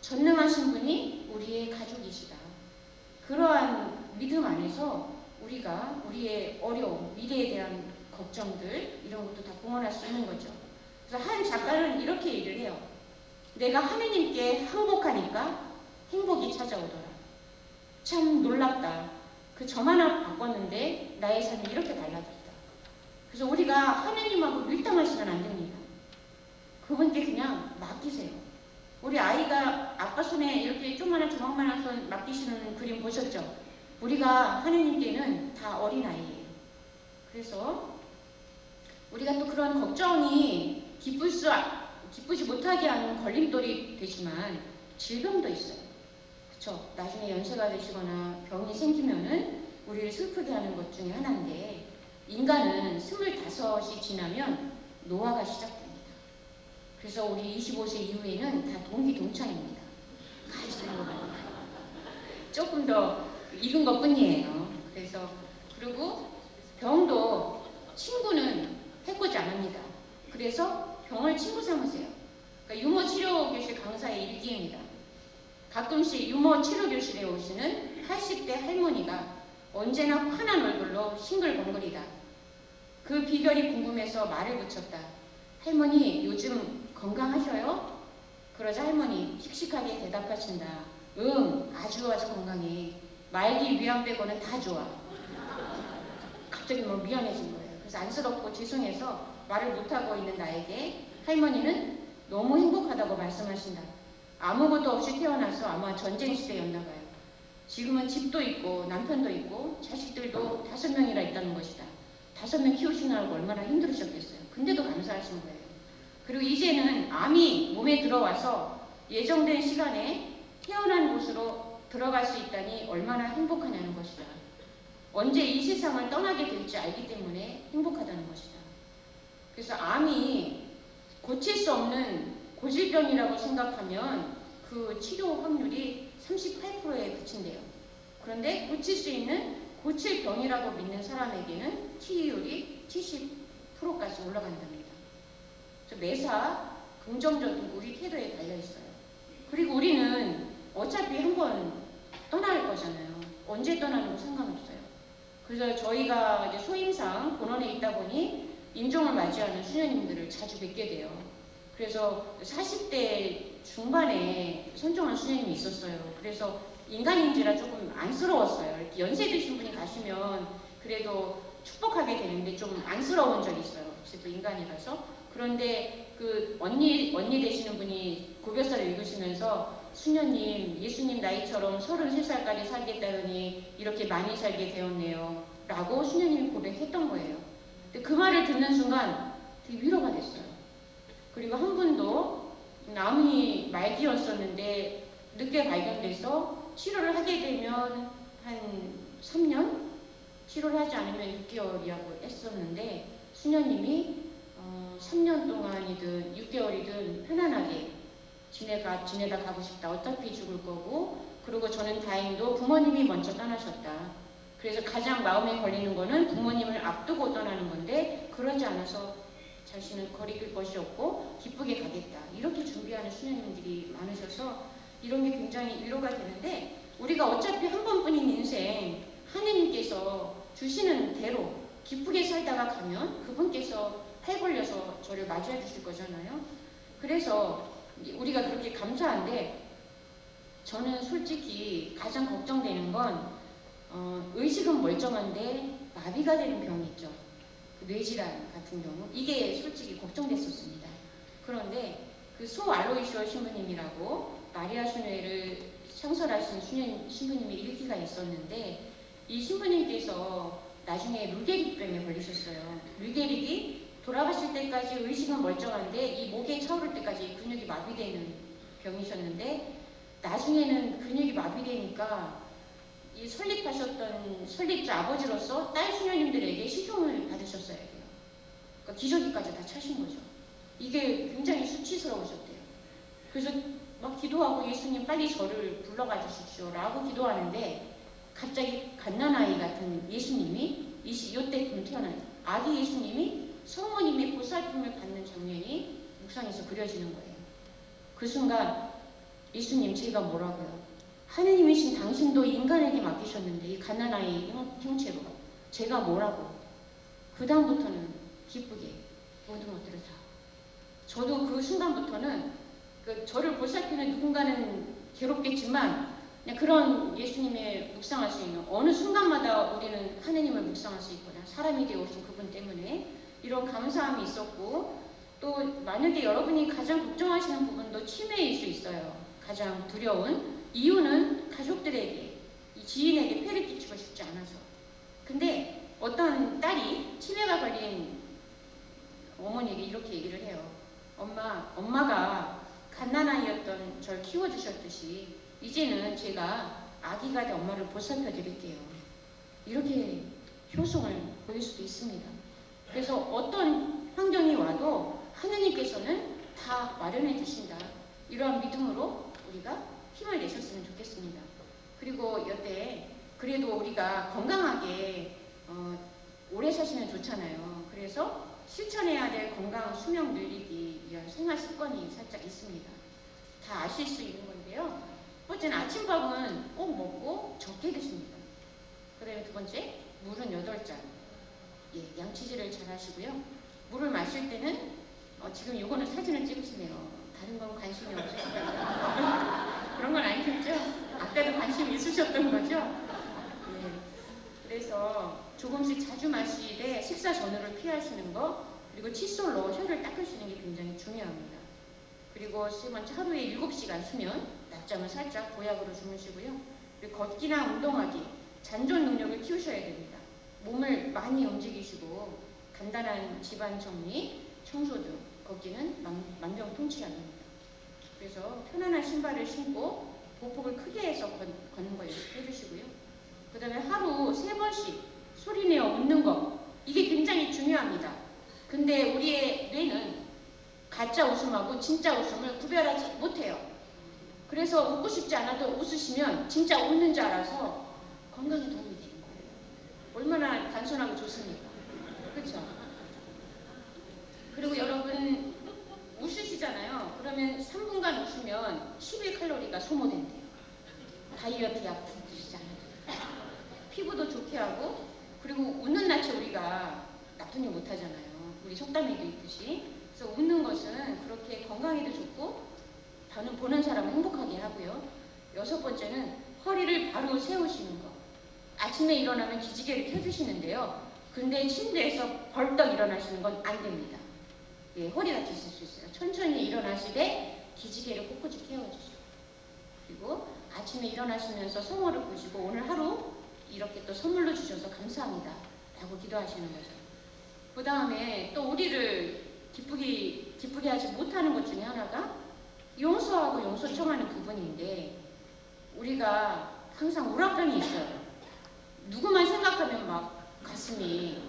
전능하신 분이 우리의 가족이시다. 그러한 믿음 안에서 우리가 우리의 어려움, 미래에 대한 걱정들 이런 것도 다 공헌할 수 있는 거죠. 그래서 한 작가는 이렇게 얘기를 해요. 내가 하느님께 항복하니까 행복이 찾아오더라. 참 놀랍다. 그 점 하나 바꿨는데 나의 삶이 이렇게 달라졌다. 그래서 우리가 하느님하고 밀당하시면 안 됩니다. 그분께 그냥 맡기세요. 우리 아이가 아빠 손에 이렇게 조그마한 조망만한 손 맡기시는 그림 보셨죠? 우리가 하느님께는 다 어린아이예요. 그래서 우리가 또 그런 걱정이 기쁘지 못하게 하는 걸림돌이 되지만 질병도 있어요. 그쵸? 나중에 연세가 되시거나 병이 생기면은 우리를 슬프게 하는 것 중에 하나인데 인간은 25이 지나면 노화가 시작됩니다. 그래서 우리 25세 이후에는 다 동기동창입니다. 가지는 거예요. 조금 더 익은 것 뿐이에요. 그래서 그리고 병도 친구는 해코지 안 합니다. 그래서 병을 친구 삼으세요. 그러니까 유머치료교실 강사의 일기입니다. 가끔씩 유머치료교실에 오시는 80대 할머니가 언제나 환한 얼굴로 싱글벙글이다. 그 비결이 궁금해서 말을 붙였다. 할머니 요즘 건강하셔요? 그러자 할머니 씩씩하게 대답하신다. 응, 아주 건강해. 말기 위안 빼고는 다 좋아. 갑자기 뭐 미안해진 거예요. 그래서 안쓰럽고 죄송해서 말을 못하고 있는 나에게 할머니는 너무 행복하다고 말씀하신다. 아무것도 없이 태어나서 아마 전쟁 시대였나 봐요. 지금은 집도 있고 남편도 있고 자식들도 5명이나 있다는 것이다. 5명 키우시느라고 얼마나 힘들으셨겠어요. 근데도 감사하신 거예요. 그리고 이제는 암이 몸에 들어와서 예정된 시간에 태어난 곳으로 들어갈 수 있다니 얼마나 행복하냐는 것이다. 언제 이 세상을 떠나게 될지 알기 때문에 행복하다는 것이다. 그래서 암이 고칠 수 없는 고질병이라고 생각하면 그 치료 확률이 38%에 그친대요. 그런데 고칠 수 있는 고칠 병이라고 믿는 사람에게는 치유율이 70%까지 올라간답니다. 그래서 매사 긍정적인 우리 태도에 달려있어요. 그리고 우리는 어차피 한번 떠날 거잖아요. 언제 떠나는 거 상관없어요. 그래서 저희가 이제 소임상 본원에 있다 보니 임종을 맞이하는 수녀님들을 자주 뵙게 돼요. 그래서 40대 중반에 선종한 수녀님이 있었어요. 그래서 인간인지라 조금 안쓰러웠어요. 이렇게 연세 드신 분이 가시면 그래도 축복하게 되는데 좀 안쓰러운 적이 있어요. 그래도 인간이라서. 그런데 그 언니 되시는 분이 고별사를 읽으시면서 수녀님, 예수님 나이처럼 33살까지 살겠다더니 이렇게 많이 살게 되었네요. 라고 수녀님이 고백했던 거예요. 근데 그 말을 듣는 순간 되게 위로가 됐어요. 그리고 한 분도 암이 말기였었는데 늦게 발견돼서 치료를 하게 되면 한 3년? 치료를 하지 않으면 6개월이라고 했었는데 수녀님이 3년 동안이든 6개월이든 편안하게 지내다 가고 싶다. 어차피 죽을 거고. 그리고 저는 다행히도 부모님이 먼저 떠나셨다. 그래서 가장 마음에 걸리는 거는 부모님을 앞두고 떠나는 건데 그러지 않아서 자신은 거리낄 것이 없고 기쁘게 가겠다. 이렇게 준비하는 수녀님들이 많으셔서 이런 게 굉장히 위로가 되는데 우리가 어차피 한 번뿐인 인생 하느님께서 주시는 대로 기쁘게 살다가 가면 그분께서 팔 벌려서 저를 맞이해 주실 거잖아요. 그래서 우리가 그렇게 감사한데 저는 솔직히 가장 걱정되는 건 의식은 멀쩡한데 마비가 되는 병이 있죠. 뇌질환 같은 경우 이게 솔직히 걱정됐었습니다. 그런데 그 소알로이시오 신부님이라고 마리아 순회를 창설하신 신부님의 일기가 있었는데 이 신부님께서 나중에 물계릭병에 걸리셨어요. 물계릭이 돌아가실 때까지 의식은 멀쩡한데 이 목에 차오를 때까지 근육이 마비되는 병이셨는데 나중에는 근육이 마비되니까 이 설립자 아버지로서 딸 수녀님들에게 시종을 받으셨어야 돼요. 그러니까 기저귀까지 다 차신 거죠. 이게 굉장히 수치스러우셨대요. 그래서 막 기도하고 예수님 빨리 저를 불러가 주십시오 라고 기도하는데 갑자기 갓난아이 같은 예수님이 이때쯤 태어난 아기 예수님이 성모님의 보살핌을 받는 장면이 묵상에서 그려지는 거예요. 그 순간 예수님 제가 뭐라고요? 하느님이신 당신도 인간에게 맡기셨는데 이 갓난아이 형체로 제가 뭐라고? 그 다음부터는 기쁘게 모든 것들을 다 저도 그 순간부터는 저를 보살피는 누군가는 괴롭겠지만 그냥 그런 예수님의 묵상할 수 있는 어느 순간마다 우리는 하느님을 묵상할 수 있구나. 사람이 되어 오신 그분 때문에 이런 감사함이 있었고 또 만약에 여러분이 가장 걱정하시는 부분도 치매일 수 있어요. 가장 두려운 이유는 가족들에게 이 지인에게 폐를 끼치고 싶지 않아서. 근데 어떤 딸이 치매가 걸린 어머니에게 이렇게 얘기를 해요. 엄마가 갓난아이였던 절 키워주셨듯이 이제는 제가 아기가 돼 엄마를 보살펴 드릴게요. 이렇게 효성을 보일 수도 있습니다. 그래서 어떤 환경이 와도 하느님께서는 다 마련해 주신다. 이러한 믿음으로 우리가 힘을 내셨으면 좋겠습니다. 그리고 여태 그래도 우리가 건강하게 오래 사시면 좋잖아요. 그래서 실천해야 될 건강 수명 늘리기 위한 생활 습관이 살짝 있습니다. 다 아실 수 있는 건데요. 첫 번째는 아침밥은 꼭 먹고 적게 드십니다. 그 다음에 두 번째, 물은 8잔. 예, 양치질을 잘 하시고요. 물을 마실 때는 지금 이거는 사진을 찍으시네요. 다른 건 관심이 없으시다고요. 그런 건 아니겠죠? 아까도 관심이 있으셨던 거죠? 네. 그래서 조금씩 자주 마시되 식사 전후를 피하시는 거, 그리고 칫솔로 혀를 닦으시는 게 굉장히 중요합니다. 그리고 세 번째, 하루에 7시간 수면, 낮잠을 살짝 보약으로 주무시고요. 그리고 걷기나 운동하기, 잔존 능력을 키우셔야 됩니다. 몸을 많이 움직이시고 간단한 집안 정리, 청소 등 걷기는 만병통치약입니다. 그래서 편안한 신발을 신고 보폭을 크게 해서 걷는 거 연습해 주시고요. 그 다음에 하루 3번씩 소리내어 웃는 거, 이게 굉장히 중요합니다. 근데 우리의 뇌는 가짜 웃음하고 진짜 웃음을 구별하지 못해요. 그래서 웃고 싶지 않아도 웃으시면 진짜 웃는 줄 알아서 건강에 도움이 되는 거예요. 얼마나 단순하고 좋습니까? 그렇죠? 그리고 여러분 웃으시잖아요. 그러면 3분간 웃으면 11칼로리가 소모된대요. 다이어트 약품 드시지 않아요. 피부도 좋게 하고, 그리고 웃는 낯에 우리가 나쁜 일 못하잖아요. 우리 속담에도 있듯이. 그래서 웃는 것은 그렇게 건강에도 좋고 보는 사람을 행복하게 하고요. 6번째는 허리를 바로 세우시는 거. 아침에 일어나면 기지개를 켜주시는데요. 근데 침대에서 벌떡 일어나시는 건 안 됩니다. 예, 허리가 다칠 수 있어요. 천천히 일어나시되 기지개를 꼿꼿이 켜주시고, 그리고 아침에 일어나시면서 성호를 보시고 오늘 하루 이렇게 또 선물로 주셔서 감사합니다 라고 기도하시는 거죠. 그 다음에 또 우리를 기쁘게 하지 못하는 것 중에 하나가 용서하고 용서 청하는 부분인데, 우리가 항상 우라병이 있어요. 누구만 생각하면 막 가슴이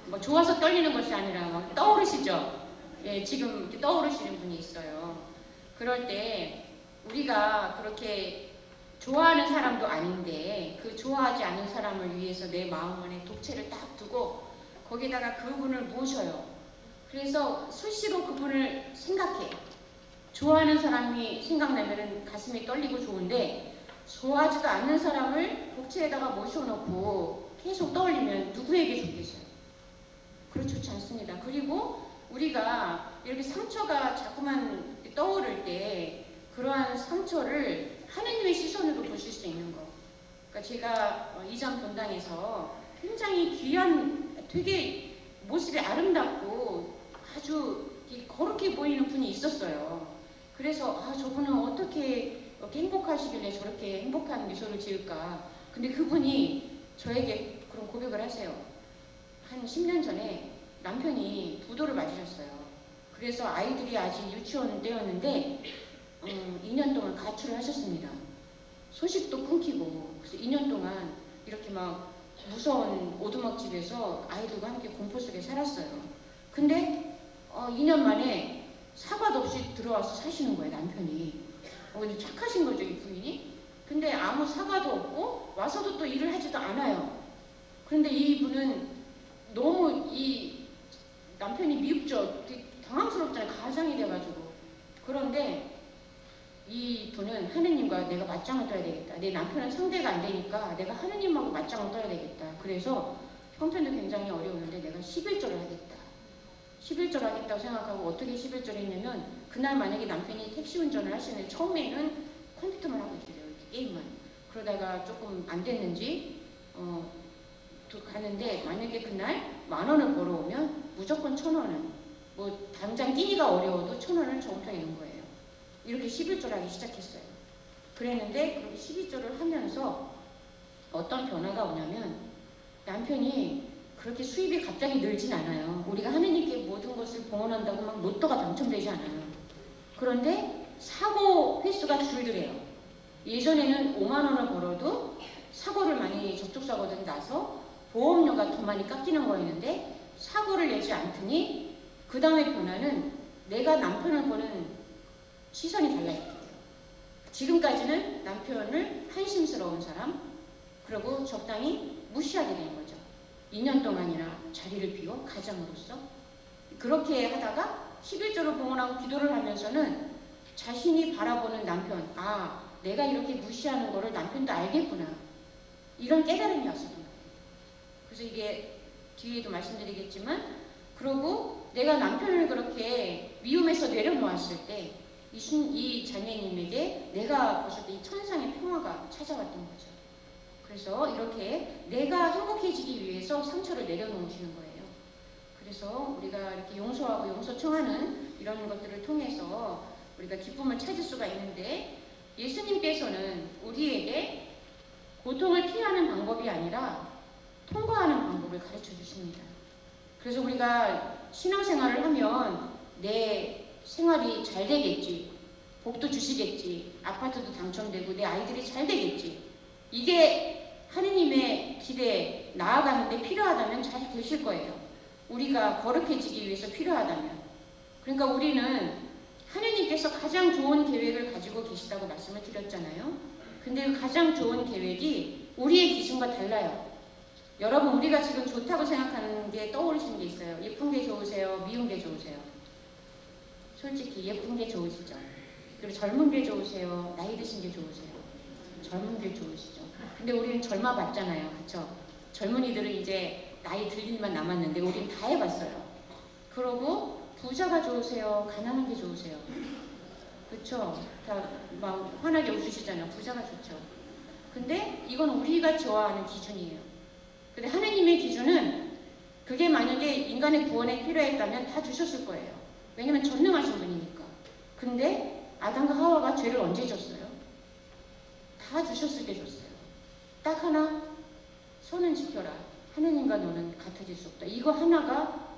뭐 좋아서 떨리는 것이 아니라 막 떠오르시죠? 예, 지금 이렇게 떠오르시는 분이 있어요. 그럴 때 우리가 그렇게 좋아하는 사람도 아닌데 그 좋아하지 않는 사람을 위해서 내 마음 안에 독채를 딱 두고 거기다가 그분을 모셔요. 그래서 수시로 그분을 생각해. 좋아하는 사람이 생각나면 가슴이 떨리고 좋은데 좋아하지도 않는 사람을 독채에다가 모셔놓고 계속 떠올리면 누구에게 좋겠어요? 그렇죠, 좋지 않습니다. 그리고 우리가 이렇게 상처가 자꾸만 떠오를 때 그러한 상처를 하느님의 시선으로 보실 수 있는 거. 그러니까 제가 이전 본당에서 굉장히 귀한, 되게 모습이 아름답고 아주 거룩해 보이는 분이 있었어요. 그래서 저분은 어떻게 이렇게 행복하시길래 저렇게 행복한 미소를 지을까. 근데 그분이 저에게 그런 고백을 하세요. 한 10년 전에 남편이 부도를 맞으셨어요. 그래서 아이들이 아직 유치원 때였는데 2년 동안 가출을 하셨습니다. 소식도 끊기고. 그래서 2년 동안 이렇게 막 무서운 오두막집에서 아이들과 함께 공포 속에 살았어요. 근데 2년 만에 사과도 없이 들어와서 사시는 거예요, 남편이. 착하신 거죠, 이 부인이. 근데 아무 사과도 없고 와서도 또 일을 하지도 않아요. 그런데 이분은 너무 이 남편이 미흡죠. 당황스럽잖아요, 가장이 돼가지고. 그런데 이 분은 하느님과 내가 맞짱을 떠야 되겠다. 내 남편은 상대가 안 되니까 내가 하느님하고 맞짱을 떠야 되겠다. 그래서 형편도 굉장히 어려웠는데 내가 11조를 하겠다. 11조를 하겠다고 생각하고 어떻게 11조를 했냐면 그날 만약에 남편이 택시 운전을 하시는데 처음에는 컴퓨터만 하고 있어요. 게임만. 그러다가 조금 안 됐는지 가는데 만약에 그날 10,000원을 벌어오면 무조건 1,000원은 뭐 당장 끼니가 어려워도 1,000원을 저금통에 넣은 거예요. 이렇게 11조를 하기 시작했어요. 그랬는데 그렇게 12조를 하면서 어떤 변화가 오냐면 남편이 그렇게 수입이 갑자기 늘진 않아요. 우리가 하느님께 모든 것을 봉헌한다고 막 로또가 당첨되지 않아요. 그런데 사고 횟수가 줄더래요. 예전에는 5만 원을 벌어도 사고를 많이 접촉사고들이 나서 보험료가 더 많이 깎이는 거였는데 사고를 내지 않더니 그 다음에 변화는 내가 남편을 보는 시선이 달라졌대요. 지금까지는 남편을 한심스러운 사람, 그리고 적당히 무시하게 된 거죠. 2년 동안이나 자리를 비워 가장으로서 그렇게 하다가 11조를 봉헌하고 기도를 하면서는 자신이 바라보는 남편, 내가 이렇게 무시하는 거를 남편도 알겠구나, 이런 깨달음이 왔었던 거예요. 그래서 이게 뒤에도 말씀드리겠지만, 그러고 내가 남편을 그렇게 미움에서 내려놓았을 때 이 자매님에게 내가 봤을 때 이 천상의 평화가 찾아왔던 거죠. 그래서 이렇게 내가 행복해지기 위해서 상처를 내려놓으시는 거예요. 그래서 우리가 이렇게 용서하고 용서 청하는 이런 것들을 통해서 우리가 기쁨을 찾을 수가 있는데, 예수님께서는 우리에게 고통을 피하는 방법이 아니라 통과하는 방법을 가르쳐 주십니다. 그래서 우리가 신앙생활을 하면 내 생활이 잘 되겠지, 복도 주시겠지, 아파트도 당첨되고 내 아이들이 잘 되겠지, 이게 하느님의 길에 나아가는데 필요하다면 잘 되실 거예요. 우리가 거룩해지기 위해서 필요하다면. 그러니까 우리는 하느님께서 가장 좋은 계획을 가지고 계시다고 말씀을 드렸잖아요. 근데 그 가장 좋은 계획이 우리의 기준과 달라요. 여러분, 우리가 지금 좋다고 생각하는 게 떠오르시는 게 있어요. 예쁜 게 좋으세요? 미운 게 좋으세요? 솔직히 예쁜 게 좋으시죠? 그리고 젊은 게 좋으세요? 나이 드신 게 좋으세요? 젊은 게 좋으시죠? 근데 우리는 젊어봤잖아요. 그쵸? 젊은이들은 이제 나이 들 일만 남았는데 우리는 다 해봤어요. 그러고 부자가 좋으세요? 가난한 게 좋으세요? 그쵸? 다 막 환하게 웃으시잖아요. 부자가 좋죠. 근데 이건 우리가 좋아하는 기준이에요. 근데 하느님의 기준은, 그게 만약에 인간의 구원에 필요했다면 다 주셨을 거예요. 왜냐면 전능하신 분이니까. 근데 아담과 하와가 죄를 언제 졌어요? 다 주셨을 때 줬어요. 딱 하나, 선은 지켜라. 하느님과 너는 같아질 수 없다. 이거 하나가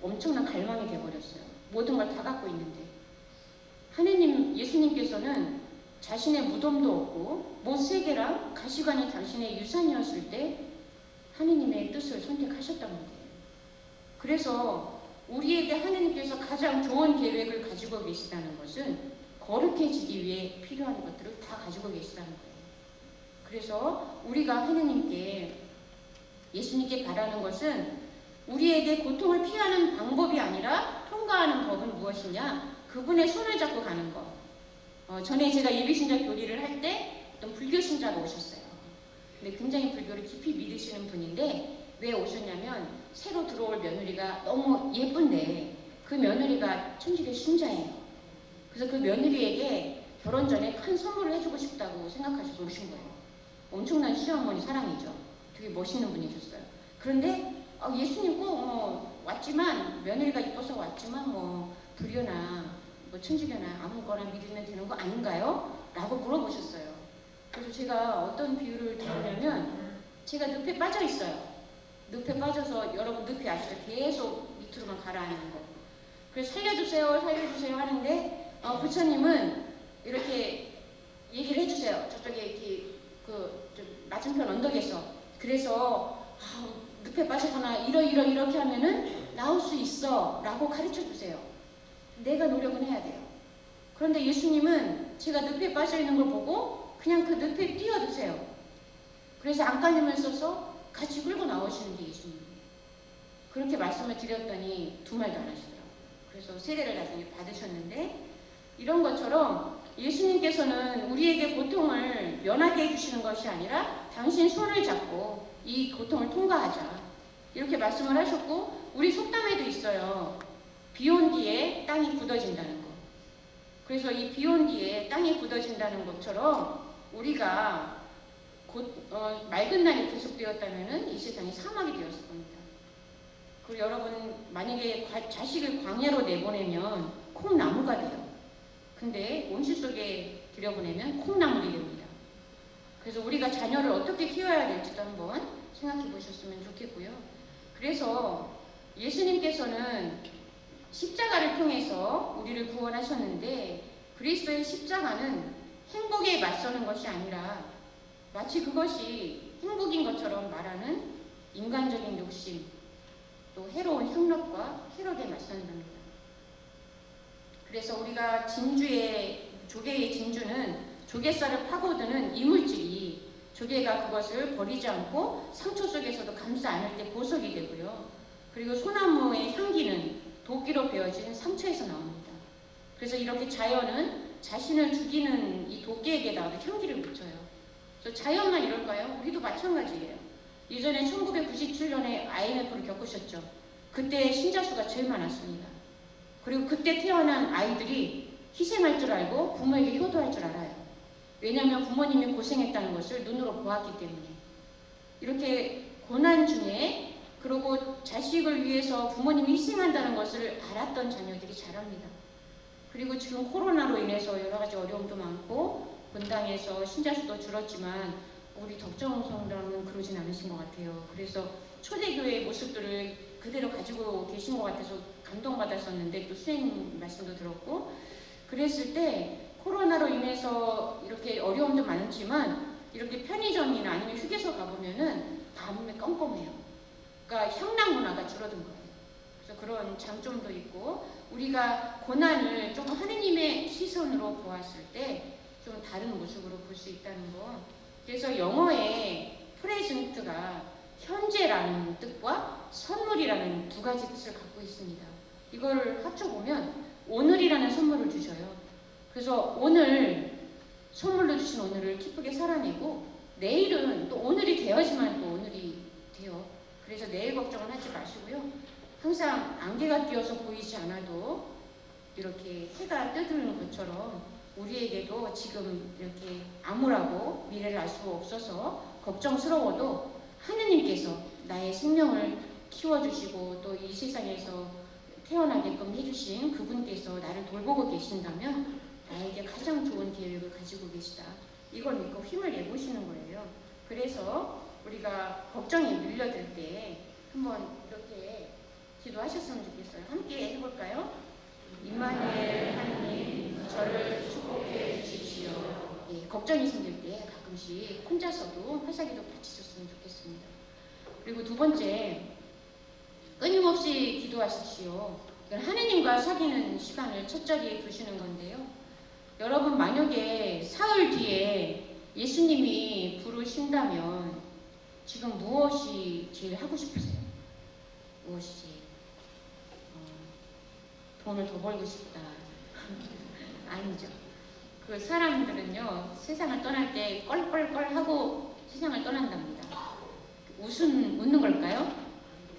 엄청난 갈망이 돼버렸어요. 모든 걸 다 갖고 있는데. 하느님, 예수님께서는 자신의 무덤도 없고 못세계랑 가시관이 당신의 유산이었을 때 하느님의 뜻을 선택하셨단 말이에요. 그래서 우리에게 하느님께서 가장 좋은 계획을 가지고 계시다는 것은 거룩해지기 위해 필요한 것들을 다 가지고 계시다는 거예요. 그래서 우리가 하느님께, 예수님께 바라는 것은 우리에게 고통을 피하는 방법이 아니라 통과하는 법은 무엇이냐? 그분의 손을 잡고 가는 것. 전에 제가 예비신자 교리를 할 때 어떤 불교 신자가 오셨어요. 근데 굉장히 불교를 깊이 믿으시는 분인데, 왜 오셨냐면 새로 들어올 며느리가 너무 예쁜데 그 며느리가 천주교 신자예요. 그래서 그 며느리에게 결혼 전에 큰 선물을 해주고 싶다고 생각하셔서 오신 거예요. 엄청난 시어머니 사랑이죠. 되게 멋있는 분이셨어요. 그런데 예수님 꼭 왔지만, 며느리가 이뻐서 왔지만 불교나 천주교나 아무거나 믿으면 되는 거 아닌가요? 라고 물어보셨어요. 그래서 제가 어떤 비유를 드리냐면, 제가 늪에 빠져 있어요. 늪에 빠져서 여러분 늪이 아시죠? 계속 밑으로만 가라앉는 거. 그래서 살려주세요, 살려주세요 하는데 부처님은 이렇게 얘기를 해주세요. 저쪽에 이렇게 맞은편 언덕에서. 그래서 늪에 빠졌거나 이렇게 하면은 나올 수 있어 라고 가르쳐 주세요. 내가 노력은 해야 돼요. 그런데 예수님은 제가 늪에 빠져 있는 걸 보고 그냥 그 늪에 뛰어드세요. 그래서 안간힘을 써서 같이 끌고 나오시는 게 예수님. 그렇게 말씀을 드렸더니 두 말도 안 하시더라고요. 그래서 세례를 나중에 받으셨는데 이런 것처럼 예수님께서는 우리에게 고통을 면하게 해주시는 것이 아니라 당신 손을 잡고 이 고통을 통과하자 이렇게 말씀을 하셨고 우리 속담에도 있어요. 비 온 뒤에 땅이 굳어진다는 거. 그래서 이 비 온 뒤에 땅이 굳어진다는 것처럼 우리가 맑은 날이 계속되었다면 이 세상이 사막이 되었을 겁니다. 그리고 여러분 만약에 자식을 광야로 내보내면 콩나무가 돼요. 근데 온실 속에 들여보내면 콩나물이 됩니다. 그래서 우리가 자녀를 어떻게 키워야 될지도 한번 생각해 보셨으면 좋겠고요. 그래서 예수님께서는 십자가를 통해서 우리를 구원하셨는데 그리스도의 십자가는 행복에 맞서는 것이 아니라 마치 그것이 행복인 것처럼 말하는 인간적인 욕심 또 해로운 흉력과 쾌락에 맞선답니다. 그래서 우리가 조개의 진주는 조개살을 파고드는 이물질이 조개가 그것을 버리지 않고 상처 속에서도 감싸 안을 때 보석이 되고요. 그리고 소나무의 향기는 도끼로 베어진 상처에서 나옵니다. 그래서 이렇게 자연은 자신을 죽이는 이 도끼에게다가 향기를 묻혀요. 그래서 자연만 이럴까요? 우리도 마찬가지예요. 예전에 1997년에 IMF를 겪으셨죠. 그때 신자수가 제일 많았습니다. 그리고 그때 태어난 아이들이 희생할 줄 알고 부모에게 효도할 줄 알아요. 왜냐하면 부모님이 고생했다는 것을 눈으로 보았기 때문에. 이렇게 고난 중에 그리고 자식을 위해서 부모님이 희생한다는 것을 알았던 자녀들이 자랍니다. 그리고 지금 코로나로 인해서 여러 가지 어려움도 많고 본당에서 신자수도 줄었지만 우리 덕정 성당은 그러진 않으신 것 같아요. 그래서 초대교회의 모습들을 그대로 가지고 계신 것 같아서 감동받았었는데 또 수행님 말씀도 들었고 그랬을 때 코로나로 인해서 이렇게 어려움도 많지만 이렇게 편의점이나 아니면 휴게소 가보면은 밤에 껌껌해요. 그러니까 향락 문화가 줄어든 거예요. 그래서 그런 장점도 있고 우리가 고난을 좀 하느님의 시선으로 보았을 때 좀 다른 모습으로 볼 수 있다는 거. 그래서 영어의 프레젠트가 현재라는 뜻과 선물이라는 두 가지 뜻을 갖고 있습니다. 이걸 합쳐보면 오늘이라는 선물을 주셔요. 그래서 오늘 선물로 주신 오늘을 기쁘게 살아내고 내일은 또 오늘이 되어야지만 또 오늘이 돼요. 그래서 내일 걱정을 하지 마시고요. 항상 안개가 끼어서 보이지 않아도 이렇게 해가 떠드는 것처럼 우리에게도 지금 이렇게 암울하고 미래를 알 수 없어서 걱정스러워도 하느님께서 나의 생명을 키워주시고 또 이 세상에서 태어나게끔 해주신 그분께서 나를 돌보고 계신다면 나에게 가장 좋은 계획을 가지고 계시다. 이걸 믿고 힘을 내보시는 거예요. 그래서 우리가 걱정이 밀려들 때 한번 이렇게 기도하셨으면 좋겠어요. 함께 해볼까요? 임마누엘 하느님 저를 축복해 주십시오. 예, 걱정이 생길 때 가끔씩 혼자서도 화사기도 같이 줬으면 좋겠습니다. 그리고 두 번째 끊임없이 기도하십시오. 하느님과 사귀는 시간을 첫 자리에 두시는 건데요. 여러분 만약에 사흘 뒤에 예수님이 부르신다면 지금 무엇이 제일 하고 싶으세요? 무엇이 제일? 돈을 더 벌고 싶다. 아니죠. 그 사람들은요 세상을 떠날 때 껄껄껄 하고 세상을 떠난답니다. 웃는 걸까요?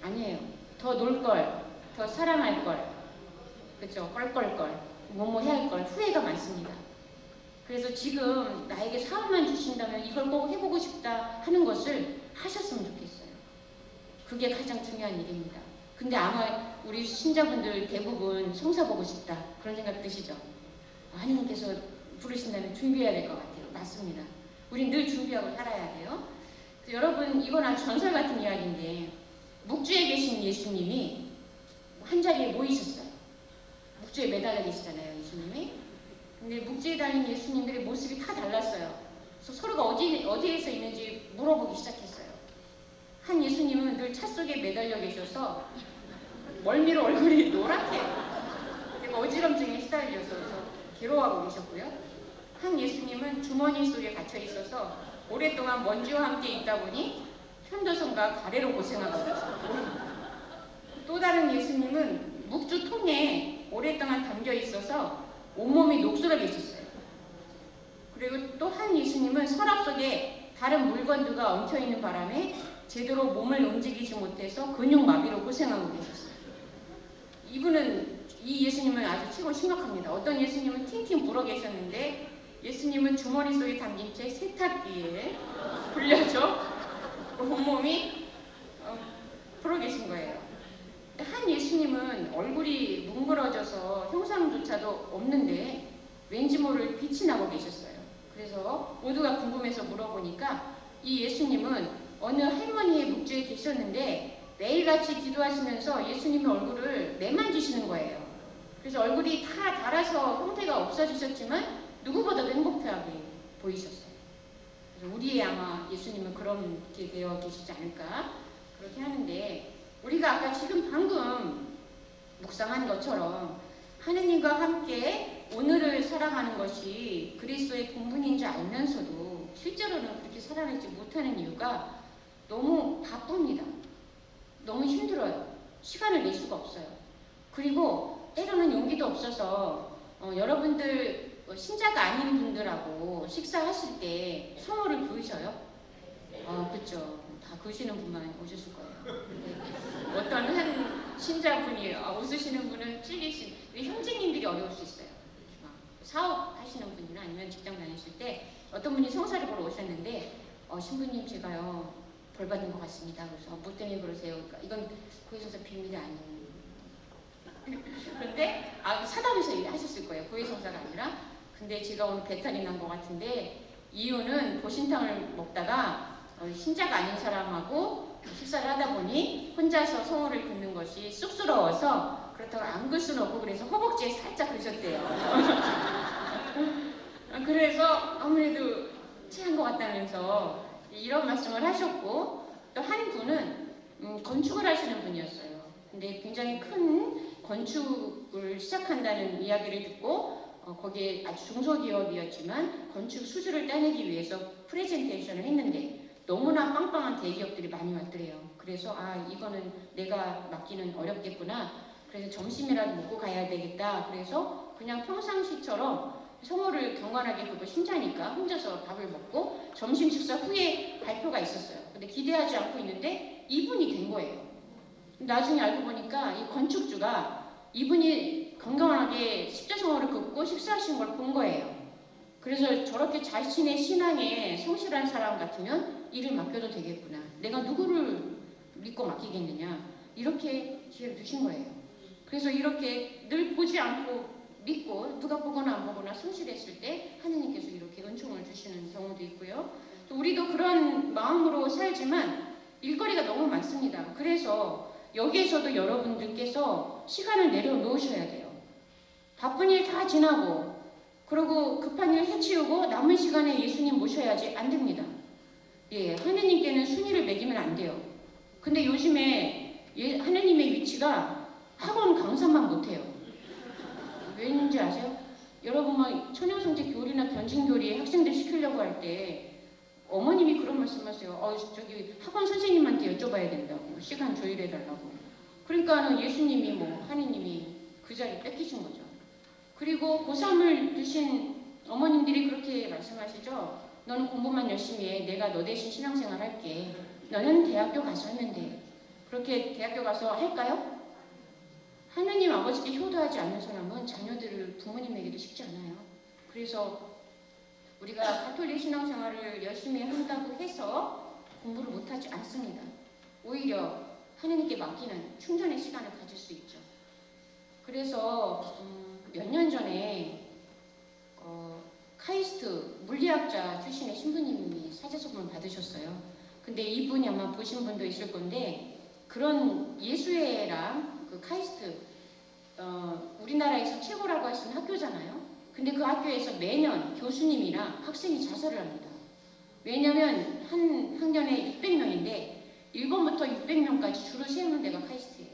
아니에요. 더 놀 걸, 더 사랑할 걸, 그렇죠? 껄껄껄, 뭐뭐 해야 할 걸 후회가 많습니다. 그래서 지금 나에게 사업만 주신다면 이걸 꼭 해보고 싶다 하는 것을 하셨으면 좋겠어요. 그게 가장 중요한 일입니다. 근데 아마 우리 신자분들 대부분 성사 보고 싶다 그런 생각 드시죠? 하느님께서 부르신다면 준비해야 될 것 같아요. 맞습니다. 우린 늘 준비하고 살아야 돼요. 여러분, 이건 아주 전설 같은 이야기인데 묵주에 계신 예수님이 한 자리에 모이셨어요. 묵주에 매달려 계시잖아요, 예수님이. 근데 묵주에 달린 예수님들의 모습이 다 달랐어요. 그래서 서로가 어디에서 있는지 물어보기 시작했어요. 한 예수님은 늘 차 속에 매달려 계셔서 멀미로 얼굴이 노랗게 되게 어지럼증에 시달려서 괴로워하고 계셨고요. 한 예수님은 주머니 속에 갇혀 있어서 오랫동안 먼지와 함께 있다 보니 편도선과 가래로 고생하고 계셨고, 또 다른 예수님은 묵주통에 오랫동안 담겨 있어서 온몸이 녹슬어 계셨어요. 그리고 또 한 예수님은 서랍 속에 다른 물건들과 엉켜 있는 바람에 제대로 몸을 움직이지 못해서 근육마비로 고생하고 계셨어요. 이 예수님은 아주 최고 심각합니다. 어떤 예수님은 팅팅 불어 계셨는데 예수님은 주머니 속에 담긴 채 세탁기에 불려져 온몸이 불어 계신 거예요. 한 예수님은 얼굴이 뭉그러져서 형상조차도 없는데 왠지 모를 빛이 나고 계셨어요. 그래서 모두가 궁금해서 물어보니까 이 예수님은 어느 할머니의 묵주에 계셨는데 매일같이 기도하시면서 예수님의 얼굴을 매만지시는 거예요. 그래서 얼굴이 다 닳아서 형태가 없어지셨지만 누구보다도 행복하게 보이셨어요. 그래서 우리의 아마 예수님은 그렇게 되어 계시지 않을까 그렇게 하는데, 우리가 아까 지금 방금 묵상한 것처럼 하느님과 함께 오늘을 살아가는 것이 그리스도의 본분인 줄 알면서도 실제로는 그렇게 살아내지 못하는 이유가 너무 바쁩니다. 너무 힘들어요. 시간을 낼 수가 없어요. 그리고 때로는 용기도 없어서 여러분들 신자가 아닌 분들하고 식사하실 때 성호를 그으셔요? 그렇죠. 다 그으시는 분만 오셨을 거예요. 어떤 한 신자분이 웃으시는 분은 찔리신, 형제님들이 어려울 수 있어요. 사업하시는 분이나 아니면 직장 다니실 때 어떤 분이 성사를 보러 오셨는데 신부님 제가요 벌 받은 것 같습니다. 그래서 뭐 때문에 그러세요? 그러니까 이건 구해성사 비밀이 아니에요. 그런데 사담에서 하셨을 거예요. 구해성사가 아니라. 근데 제가 오늘 배탈이 난 것 같은데 이유는 보신탕을 먹다가 신자가 아닌 사람하고 식사를 하다 보니 혼자서 성호를 긋는 것이 쑥스러워서 그렇다고 안 글 수는 없고 그래서 허벅지에 살짝 긋으셨대요. 그래서 아무래도 체한 것 같다면서 이런 말씀을 하셨고, 또 한 분은 건축을 하시는 분이었어요. 근데 굉장히 큰 건축을 시작한다는 이야기를 듣고 거기에 아주 중소기업이었지만 건축 수주를 따내기 위해서 프레젠테이션을 했는데 너무나 빵빵한 대기업들이 많이 왔더래요. 그래서 이거는 내가 맡기는 어렵겠구나. 그래서 점심이라도 먹고 가야 되겠다. 그래서 그냥 평상시처럼 성호를 경건하게, 그거 신자니까 혼자서 밥을 먹고 점심 식사 후에 발표가 있었어요. 근데 기대하지 않고 있는데 이분이 된 거예요. 나중에 알고 보니까 이 건축주가 이분이 건강하게 십자성호를 긋고 식사하신 걸 본 거예요. 그래서 저렇게 자신의 신앙에 성실한 사람 같으면 일을 맡겨도 되겠구나. 내가 누구를 믿고 맡기겠느냐. 이렇게 기회를 주신 거예요. 그래서 이렇게 늘 보지 않고 믿고 누가 보거나 안 보거나 성실했을 때 하느님께서 이렇게 은총을 주시는 경우도 있고요. 또 우리도 그런 마음으로 살지만 일거리가 너무 많습니다. 그래서 여기에서도 여러분들께서 시간을 내려놓으셔야 돼요. 바쁜 일 다 지나고 그리고 급한 일 해치우고 남은 시간에 예수님 모셔야지 안 됩니다. 하느님께는 순위를 매기면 안 돼요. 근데 요즘에 하느님의 위치가 학원 강사만 못해요. 왠지 아세요? 여러분 막 천연성제 교리나 변증교리 학생들 시키려고 할 때 어머님이 그런 말씀하세요. 저기 학원 선생님한테 여쭤봐야 된다고. 시간 조율해달라고. 그러니까는 예수님이 하느님이 그 자리 뺏기신 거죠. 그리고 고3을 두신 어머님들이 그렇게 말씀하시죠. 너는 공부만 열심히 해. 내가 너 대신 신앙생활 할게. 너는 대학교 가서 하면 돼. 그렇게 대학교 가서 할까요? 하느님 아버지께 효도하지 않는 사람은 자녀들을 부모님에게도 쉽지 않아요. 그래서 우리가 가톨릭 신앙생활을 열심히 한다고 해서 공부를 못하지 않습니다. 오히려 하느님께 맡기는 충전의 시간을 가질 수 있죠. 그래서 몇 년 전에 카이스트 물리학자 출신의 신부님이 사제소금을 받으셨어요. 근데 이분이 아마 보신 분도 있을 건데, 그런 예수회랑 그 카이스트, 우리나라에서 최고라고 할 수 있는 학교잖아요. 근데 그 학교에서 매년 교수님이랑 학생이 자살을 합니다. 왜냐면 한 학년에 600명인데 1번부터 600명까지 줄을 세우는 데가 카이스트예요.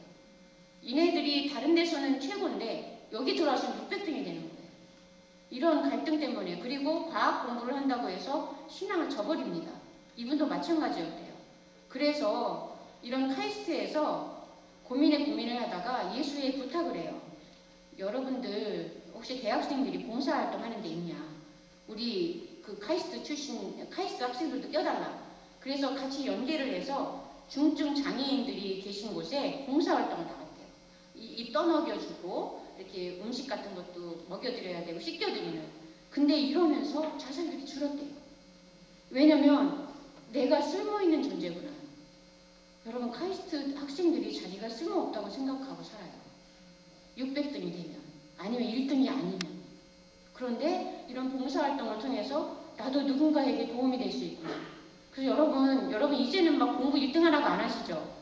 이네들이 다른 데서는 최고인데 여기 들어와서 600등이 되는 거예요. 이런 갈등 때문에. 그리고 과학 공부를 한다고 해서 신앙을 저버립니다. 이분도 마찬가지였대요. 그래서 이런 카이스트에서 고민을 하다가 예수에 부탁을 해요. 여러분들 혹시 대학생들이 봉사활동 하는 데 있냐? 우리 그 카이스트 학생들도 껴달라. 그래서 같이 연계를 해서 중증 장애인들이 계신 곳에 봉사활동을 나갔대요. 입 떠먹여주고 이렇게 음식 같은 것도 먹여드려야 되고 씻겨드리는. 근데 이러면서 자살률이 줄었대요. 왜냐면 내가 쓸모있는 존재구나. 여러분, 카이스트 학생들이 자기가 쓸모없다고 생각하고 살아요. 600등이 되면, 아니면 1등이 아니면. 그런데 이런 봉사활동을 통해서 나도 누군가에게 도움이 될 수 있구나. 그래서 여러분 이제는 막 공부 1등 하라고 안 하시죠?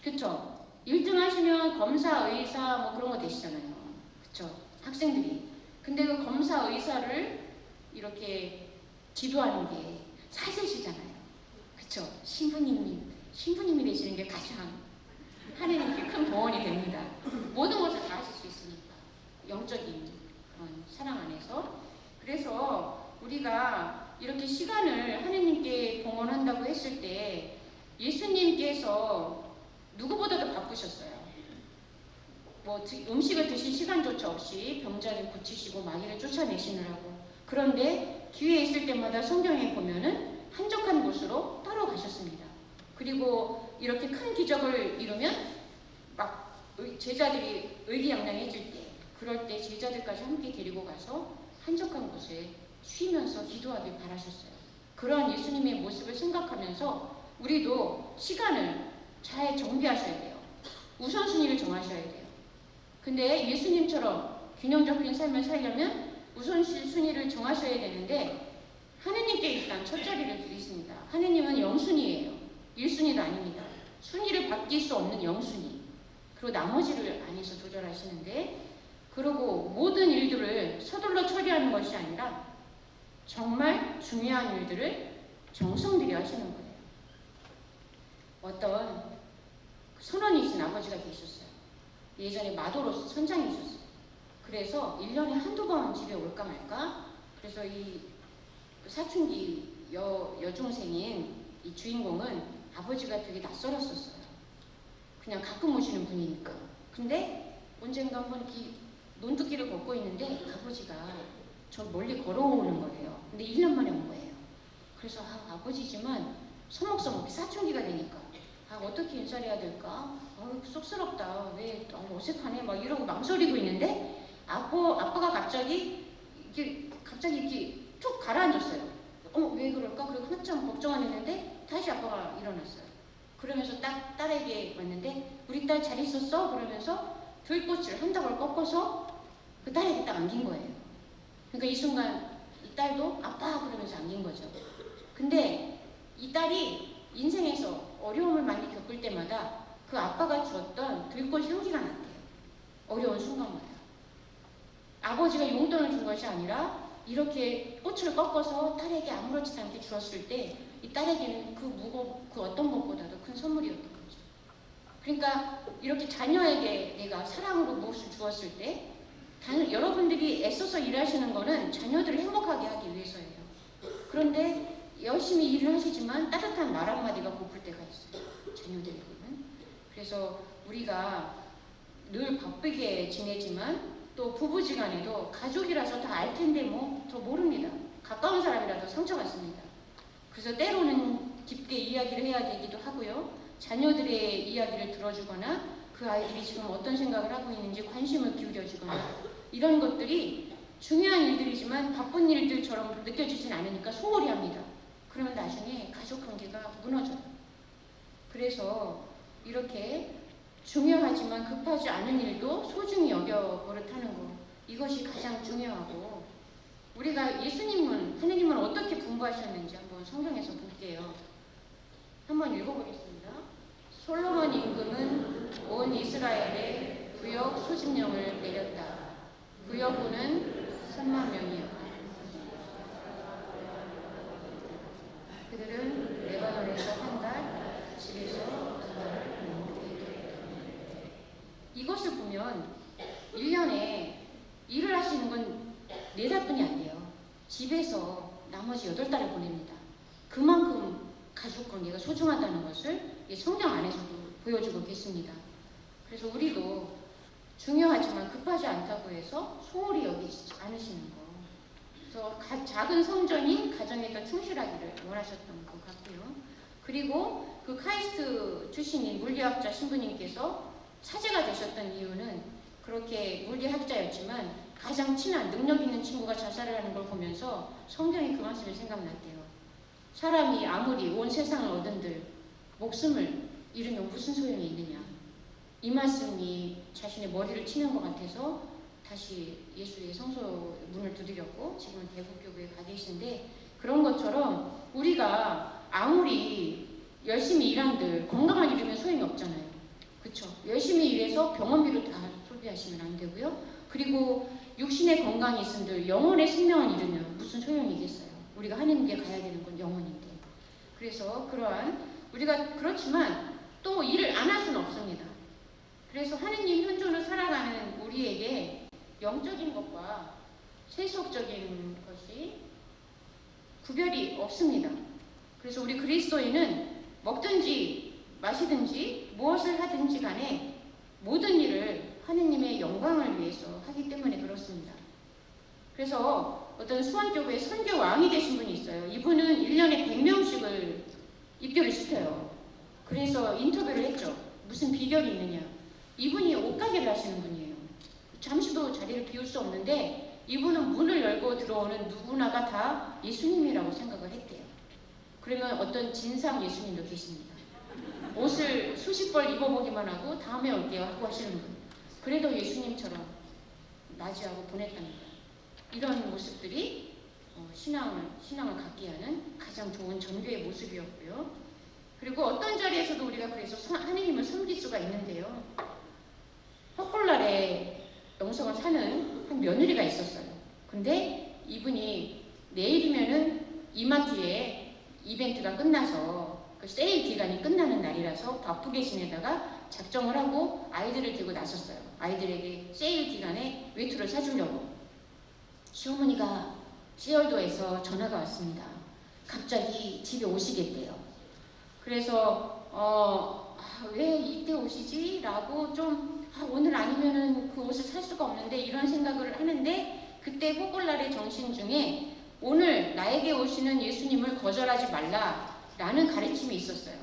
그쵸? 1등 하시면 검사, 의사 뭐 그런 거 되시잖아요. 그쵸? 학생들이. 근데 그 검사, 의사를 이렇게 지도하는 게 사제시잖아요. 그쵸? 신부님이 되시는 게 가장 하느님께 큰 보원이 됩니다. 모든 것을 다 하실 수 있으니까. 영적인 사랑 안에서. 그래서 우리가 이렇게 시간을 하느님께 봉헌한다고 했을 때 예수님께서 누구보다도 바쁘셨어요. 뭐 음식을 드실 시간조차 없이 병자를 고치시고 마귀를 쫓아내시느라고. 그런데 기회 있을 때마다 성경에 보면은 한적한 곳으로 따로 가셨습니다. 그리고 이렇게 큰 기적을 이루면 막 제자들이 의기양양해질 때, 그럴 때 제자들까지 함께 데리고 가서 한적한 곳에 쉬면서 기도하길 바라셨어요. 그런 예수님의 모습을 생각하면서 우리도 시간을 잘 정비하셔야 돼요. 우선순위를 정하셔야 돼요. 근데 예수님처럼 균형 잡힌 삶을 살려면 우선순위를 정하셔야 되는데, 하느님께 일단 첫 자리를 드리십니다. 하느님은 영순위예요. 1순위도 아닙니다. 순위를 바뀔 수 없는 영순위. 그리고 나머지를 안에서 조절하시는데, 그리고 모든 일들을 서둘러 처리하는 것이 아니라 정말 중요한 일들을 정성 들여 하시는 거예요. 어떤 선원이신 아버지가 계셨어요. 예전에 마도로스 선장이셨어요. 그래서 1년에 한두 번 집에 올까 말까. 그래서 이 사춘기 여중생인 이 주인공은 아버지가 되게 낯설었었어요. 그냥 가끔 오시는 분이니까. 근데 언젠가 한번 이렇게 논두길을 걷고 있는데 아버지가 저 멀리 걸어오는 거예요. 근데 1년 만에 온 거예요. 그래서 아버지지만 서먹서먹 사춘기가 되니까 어떻게 인사해야 될까? 쑥스럽다. 왜 어색하네? 막 이러고 망설이고 있는데 아빠가 갑자기 이렇게 툭 가라앉았어요. 왜 그럴까? 그리고 한참 걱정을 했는데 다시 아빠가 일어났어요. 그러면서 딱 딸에게 왔는데 우리 딸 잘 있었어? 그러면서 들꽃을 한 다발 꺾어서 그 딸에게 딱 안긴 거예요. 그러니까 이 순간 이 딸도 아빠 그러면서 안긴 거죠. 근데 이 딸이 인생에서 어려움을 많이 겪을 때마다 그 아빠가 주었던 들꽃 향기가 났대요. 어려운 순간마다. 아버지가 용돈을 준 것이 아니라 이렇게 꽃을 꺾어서 딸에게 아무렇지도 않게 주었을 때 이 딸에게는 그 어떤 것보다도 큰 선물이었던 거죠. 그러니까 이렇게 자녀에게 내가 사랑으로 무엇을 주었을 때 여러분들이 애써서 일하시는 거는 자녀들을 행복하게 하기 위해서예요. 그런데 열심히 일을 하시지만 따뜻한 말 한마디가 고플 때가 있어요. 자녀들에게는. 그래서 우리가 늘 바쁘게 지내지만 또 부부지간에도 가족이라서 다 알 텐데 뭐 더 모릅니다. 가까운 사람이라도 상처받습니다. 그래서 때로는 깊게 이야기를 해야 되기도 하고요. 자녀들의 이야기를 들어주거나 그 아이들이 지금 어떤 생각을 하고 있는지 관심을 기울여주거나 이런 것들이 중요한 일들이지만 바쁜 일들처럼 느껴지진 않으니까 소홀히 합니다. 그러면 나중에 가족 관계가 무너져요. 그래서 이렇게 중요하지만 급하지 않은 일도 소중히 여겨 버릇하는 것, 이것이 가장 중요하고, 우리가 하느님은 어떻게 분부하셨는지 한번 성경에서 볼게요. 한번 읽어보겠습니다. 솔로몬 임금은 온 이스라엘에 부역 수십령을 내렸다. 부역군은 3만 명이었다. 그들은 레바논에서 한 달, 집에서 2달. 이것을 보면 1년에 일을 하시는 건 4달뿐이 안 돼요. 집에서 나머지 8달을 보냅니다. 그만큼 가족 관계가 소중하다는 것을 성경 안에서도 보여주고 계십니다. 그래서 우리도 중요하지만 급하지 않다고 해서 소홀히 여기지 않으시는 거. 그래서 작은 성전인 가정에 더 충실하기를 원하셨던 것 같고요. 그리고 그 카이스트 출신인 물리학자 신부님께서 차제가 되셨던 이유는 그렇게 물리학자였지만 가장 친한 능력 있는 친구가 자살을 하는 걸 보면서 성경이 그 말씀이 생각났대요. 사람이 아무리 온 세상을 얻은들 목숨을 잃으면 무슨 소용이 있느냐. 이 말씀이 자신의 머리를 치는 것 같아서 다시 예수의 성소 문을 두드렸고 지금은 대국교회에 가 계신데, 그런 것처럼 우리가 아무리 열심히 일한들 건강을 잃으면 소용이 없잖아요. 그쵸? 열심히 일해서 병원비로 다 소비하시면 안 되고요. 그리고 육신의 건강이 있은들 영혼의 생명을 잃으면 무슨 소용이겠어요. 우리가 하나님께 가야 되는 건 영혼인데. 그래서 우리가 그렇지만 또 일을 안 할 수는 없습니다. 그래서 하느님 현존을 살아가는 우리에게 영적인 것과 세속적인 것이 구별이 없습니다. 그래서 우리 그리스도인은 먹든지 마시든지 무엇을 하든지 간에 모든 일을 하느님의 영광을 위해서 하기 때문에 그렇습니다. 그래서 어떤 수원교회 선교왕이 되신 분이 있어요. 이분은 1년에 100명씩을 입교를 시켜요. 그래서 인터뷰를 했죠. 무슨 비결이 있느냐. 이분이 옷가게를 하시는 분이에요. 잠시도 자리를 비울 수 없는데 이분은 문을 열고 들어오는 누구나가 다 예수님이라고 생각을 했대요. 그러면 어떤 진상 예수님도 계십니다. 옷을 수십 벌 입어보기만 하고 다음에 올게요 하고 하시는 분. 그래도 예수님처럼 맞이하고 보냈답니다. 이런 모습들이 신앙을 갖게 하는 가장 좋은 전교의 모습이었고요. 그리고 어떤 자리에서도 우리가 그래서 하느님을 섬길 수가 있는데요. 헛골날에 영성을 사는 한 며느리가 있었어요. 근데 이분이 내일이면은 이마트에 이벤트가 끝나서 그 세일 기간이 끝나는 날이라서 바쁘게 지내다가 작정을 하고 아이들을 들고 나섰어요. 아이들에게 세일 기간에 외투를 사주려고. 시어머니가 시월도에서 전화가 왔습니다. 갑자기 집에 오시겠대요. 그래서 왜 이때 오시지? 라고 좀 오늘 아니면은 그 옷을 살 수가 없는데 이런 생각을 하는데, 그때 호골날의 정신 중에 오늘 나에게 오시는 예수님을 거절하지 말라라는 가르침이 있었어요.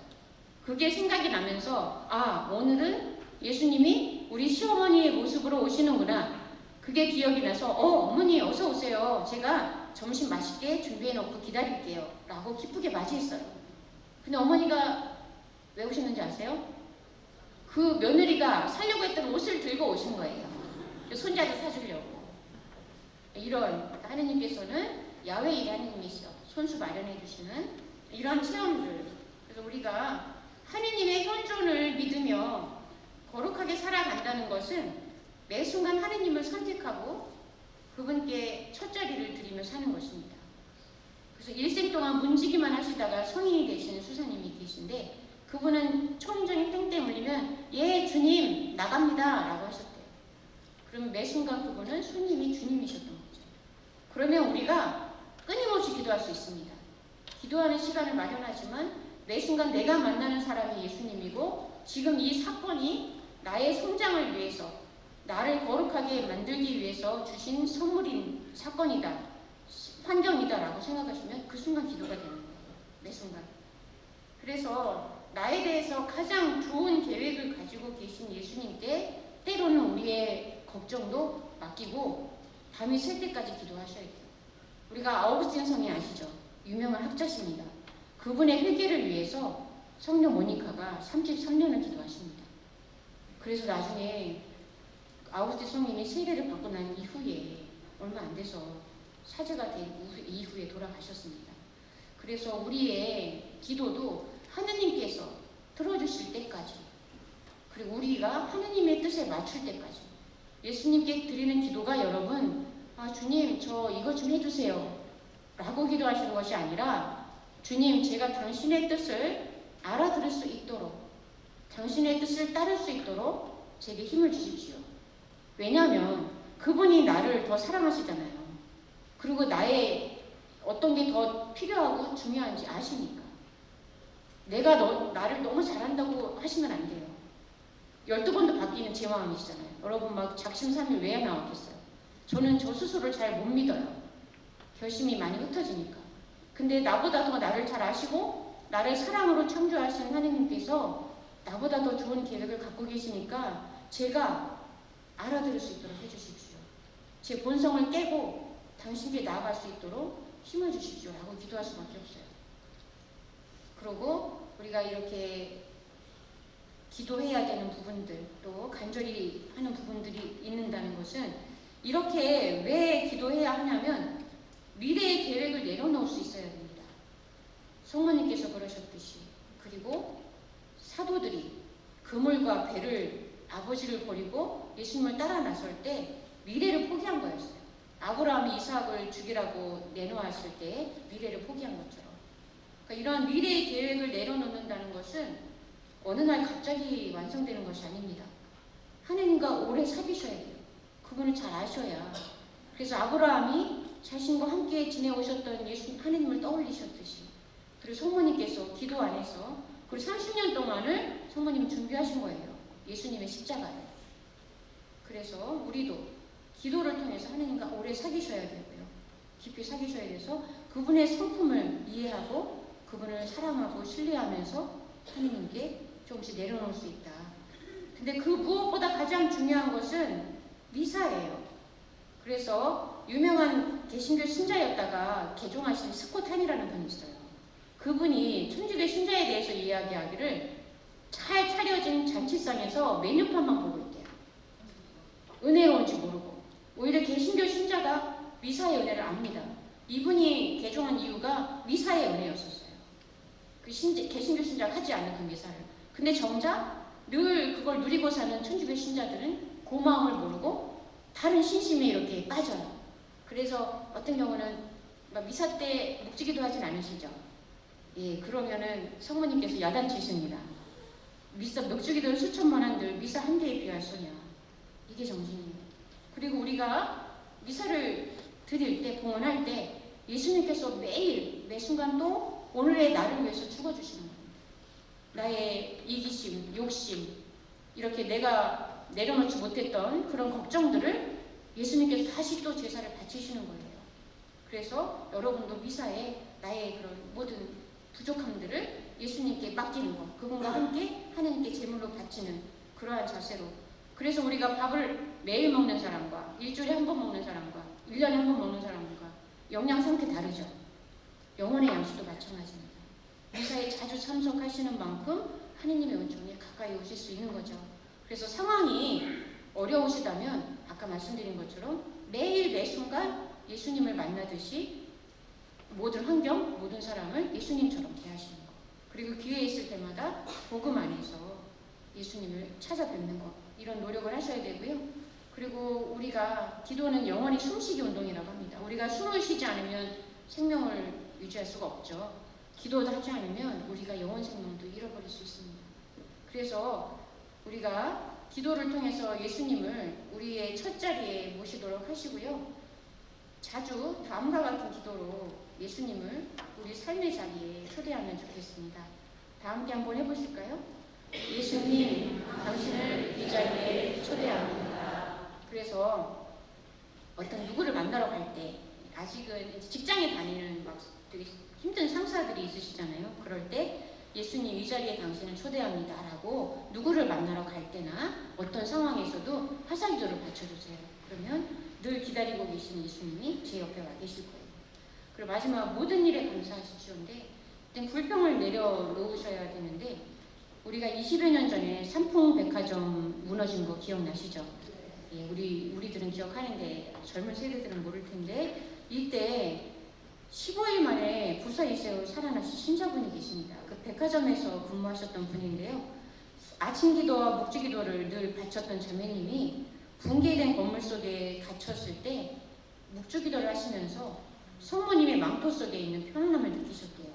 그게 생각이 나면서 오늘은 예수님이 우리 시어머니의 모습으로 오시는구나. 그게 기억이 나서 어머니 어서 오세요. 제가 점심 맛있게 준비해놓고 기다릴게요. 라고 기쁘게 맞이했어요. 근데 어머니가 왜 오셨는지 아세요? 그 며느리가 살려고 했던 옷을 들고 오신 거예요. 손자를 사주려고. 이런 하느님께서는 야훼일의 하느님이시죠. 손수 마련해 주시는 이런 체험들. 그래서 우리가 하느님의 현존을 믿으며 거룩하게 살아간다는 것은 매 순간 하느님을 선택하고 그분께 첫 자리를 드리며 사는 것입니다. 그래서 일생 동안 문지기만 하시다가 성인이 되시는 수사님이 계신데, 그분은 총정이 땡땡 울리면 예 주님 나갑니다 라고 하셨대요. 그러면 매 순간 그분은 손님이 주님이셨던 거죠. 그러면 우리가 끊임없이 기도할 수 있습니다. 기도하는 시간을 마련하지만 매 순간 내가 만나는 사람이 예수님이고, 지금 이 사건이 나의 성장을 위해서 나를 거룩하게 만들기 위해서 주신 선물인 사건이다, 환경이다 라고 생각하시면 그 순간 기도가 되는 거예요. 매 순간. 그래서 나에 대해서 가장 좋은 계획을 가지고 계신 예수님께 때로는 우리의 걱정도 맡기고 밤이 셀 때까지 기도하셔야 돼요. 우리가 아우구스틴 성이 아시죠? 유명한 학자십니다. 그분의 회개를 위해서 성녀 모니카가 33년을 기도하십니다. 그래서 나중에 아우구스틴 성인이 세례를 받고 난 이후에 얼마 안 돼서 사제가 된 이후에 돌아가셨습니다. 그래서 우리의 기도도 하느님께서 들어주실 때까지, 그리고 우리가 하느님의 뜻에 맞출 때까지 예수님께 드리는 기도가 여러분, 주님 저 이것 좀 해주세요 라고 기도하시는 것이 아니라, 주님 제가 당신의 뜻을 알아들을 수 있도록, 당신의 뜻을 따를 수 있도록 제게 힘을 주십시오. 왜냐하면 그분이 나를 더 사랑하시잖아요. 그리고 나의 어떤 게 더 필요하고 중요한지 아시니까. 내가 나를 너무 잘한다고 하시면 안 돼요. 12번도 바뀌는 제 마음이시잖아요. 여러분 막 작심삼일 왜 나왔겠어요? 저는 저 스스로를 잘 못 믿어요. 결심이 많이 흩어지니까. 근데 나보다 더 나를 잘 아시고 나를 사랑으로 창조하신 하느님께서 나보다 더 좋은 계획을 갖고 계시니까 제가 알아들을 수 있도록 해주십시오. 제 본성을 깨고 당신께 나아갈 수 있도록 힘을 주십시오 라고 기도할 수밖에 없어요. 그리고 우리가 이렇게 기도해야 되는 부분들, 또 간절히 하는 부분들이 있는다는 것은, 이렇게 왜 기도해야 하냐면 미래의 계획을 내려놓을 수 있어야 됩니다. 성모님께서 그러셨듯이. 그리고 사도들이 그물과 배를, 아버지를 버리고 예수님을 따라 나설 때 미래를 포기한 거였어요. 아브라함이 이삭을 죽이라고 내놓았을 때 미래를 포기한 것처럼. 그러니까 이런 미래의 계획을 내려놓는다는 것은 어느 날 갑자기 완성되는 것이 아닙니다. 하느님과 오래 사귀셔야 돼요. 그분을 잘 아셔야. 그래서 아브라함이 자신과 함께 지내오셨던 예수 하느님을 떠올리셨듯이, 그리고 성모님께서 기도 안에서 그리고 30년 동안을 성모님이 준비하신 거예요. 예수님의 십자가를. 그래서 우리도 기도를 통해서 하느님과 오래 사귀셔야 되고요. 깊이 사귀셔야 돼서 그분의 성품을 이해하고 그분을 사랑하고 신뢰하면서 하느님께 조금씩 내려놓을 수 있다. 근데 그 무엇보다 가장 중요한 것은 미사예요. 그래서 유명한 개신교 신자였다가 개종하신 스콧 한이라는 분이 있어요. 그분이 천주교 신자에 대해서 이야기하기를 잘 차려진 잔치상에서 메뉴판만 보고 있대요. 은혜로운지 모르고. 오히려 개신교 신자가 미사의 은혜를 압니다. 이분이 개종한 이유가 미사의 은혜였었어요. 그 개신교 신자가 하지 않는 그 미사를. 근데 정작 늘 그걸 누리고 사는 천주교 신자들은 그 마음을 모르고 다른 신심에 이렇게 빠져요. 그래서 어떤 경우는 미사 때 묵지기도 하진 않으시죠? 예, 그러면은 성모님께서 야단치십니다. 미사 묵지기도를 수천만 한들 미사 한 개에 비할 소냐. 이게 정신이에요. 그리고 우리가 미사를 드릴 때, 봉헌할 때 예수님께서 매일 매 순간 또 오늘의 나를 위해서 죽어주시는 겁니다. 나의 이기심, 욕심, 이렇게 내가 내려놓지 못했던 그런 걱정들을 예수님께서 다시 또 제사를 바치시는 거예요. 그래서 여러분도 미사에 나의 그런 모든 부족함들을 예수님께 맡기는 것, 그분과 함께 하나님께 제물로 바치는 그러한 자세로. 그래서 우리가 밥을 매일 먹는 사람과 일주일에 한 번 먹는 사람과 1년에 한 번 먹는 사람과 영양 상태 다르죠. 영혼의 양식도 마찬가지입니다. 미사에 자주 참석하시는 만큼 하느님의 은총에 가까이 오실 수 있는 거죠. 그래서 상황이 어려우시다면 아까 말씀드린 것처럼 매일 매 순간 예수님을 만나듯이 모든 환경, 모든 사람을 예수님처럼 대하시는 것. 그리고 기회 있을 때마다 복음 안에서 예수님을 찾아뵙는 것. 이런 노력을 하셔야 되고요. 그리고 우리가 기도는 영원히 숨쉬기 운동이라고 합니다. 우리가 숨을 쉬지 않으면 생명을 유지할 수가 없죠. 기도도 하지 않으면 우리가 영혼 생명도 잃어버릴 수 있습니다. 그래서 우리가 기도를 통해서 예수님을 우리의 첫 자리에 모시도록 하시고요. 자주 다음과 같은 기도로 예수님을 우리 삶의 자리에 초대하면 좋겠습니다. 다 함께 한번 해보실까요? 예수님, 당신을 이 자리에 초대합니다. 그래서 어떤 누구를 만나러 갈 때, 아직은 직장에 다니는 막 되게 힘든 상사들이 있으시잖아요. 그럴 때 예수님 이 자리에 당신을 초대합니다 라고 누구를 만나러 갈 때나 어떤 상황에서도 화살표를 받쳐주세요. 그러면 늘 기다리고 계시는 예수님이 제 옆에 와 계실 거예요. 그리고 마지막 모든 일에 감사하십시오인데, 불평을 내려놓으셔야 되는데, 우리가 20여 년 전에 삼풍백화점 무너진 거 기억나시죠? 예, 우리들은 기억하는데 젊은 세대들은 모를 텐데, 이때 15일 만에 불사 2세 새우 살아나신 신자분이 계십니다. 그 백화점에서 근무하셨던 분인데요. 아침 기도와 묵주 기도를 늘 바쳤던 자매님이 붕괴된 건물 속에 갇혔을 때 묵주 기도를 하시면서 성모님의 망토 속에 있는 편안함을 느끼셨대요.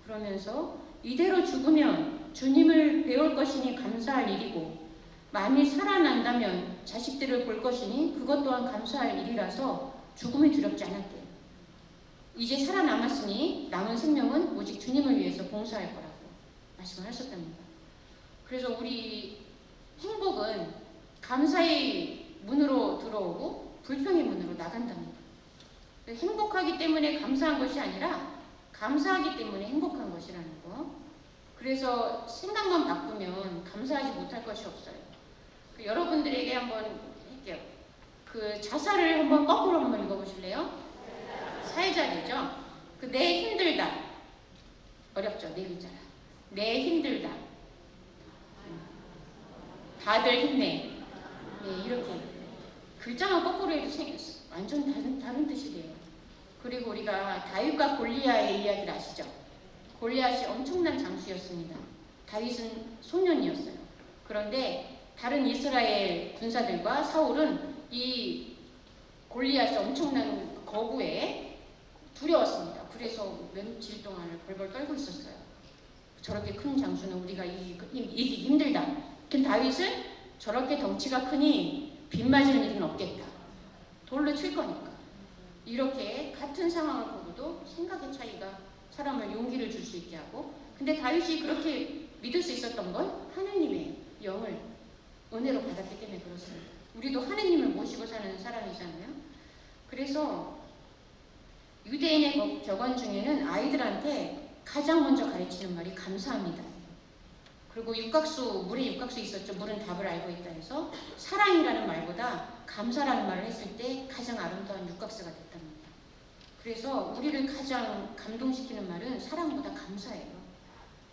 그러면서 이대로 죽으면 주님을 배울 것이니 감사할 일이고 만일 살아난다면 자식들을 볼 것이니 그것 또한 감사할 일이라서 죽음이 두렵지 않았대요. 이제 살아남았으니 남은 생명은 오직 주님을 위해서 봉사할 거라고 말씀을 하셨답니다. 그래서 우리 행복은 감사의 문으로 들어오고 불평의 문으로 나간답니다. 행복하기 때문에 감사한 것이 아니라 감사하기 때문에 행복한 것이라는 거. 그래서 생각만 바꾸면 감사하지 못할 것이 없어요. 여러분들에게 한번 할게요. 그 자사를 한번 거꾸로 한번 읽어보실래요? 살자리죠. 그 내 힘들다. 어렵죠? 네 글자라. 내 힘들다. 다들 힘내. 네, 이렇게 글자만 거꾸로 해도 완전 다른 뜻이 돼요. 그리고 우리가 다윗과 골리앗의 이야기를 아시죠? 골리앗이 엄청난 장수였습니다. 다윗은 소년이었어요. 그런데 다른 이스라엘 군사들과 사울은 이 골리앗이 엄청난 거구에 두려웠습니다. 그래서 며칠 동안을 벌벌 떨고 있었어요. 저렇게 큰 장수는 우리가 이기기 힘들다. 근데 다윗은 저렇게 덩치가 크니 빗 맞을 일은 없겠다. 돌로 칠 거니까. 이렇게 같은 상황을 보고도 생각의 차이가 사람을 용기를 줄 수 있게 하고, 근데 다윗이 그렇게 믿을 수 있었던 건 하느님의 영을 은혜로 받았기 때문에 그렇습니다. 우리도 하느님을 모시고 사는 사람이잖아요. 그래서 유대인의 격언 중에는 아이들한테 가장 먼저 가르치는 말이 감사합니다. 그리고 물에 육각수 있었죠. 물은 답을 알고 있다 해서 사랑이라는 말보다 감사라는 말을 했을 때 가장 아름다운 육각수가 됐답니다. 그래서 우리를 가장 감동시키는 말은 사랑보다 감사예요.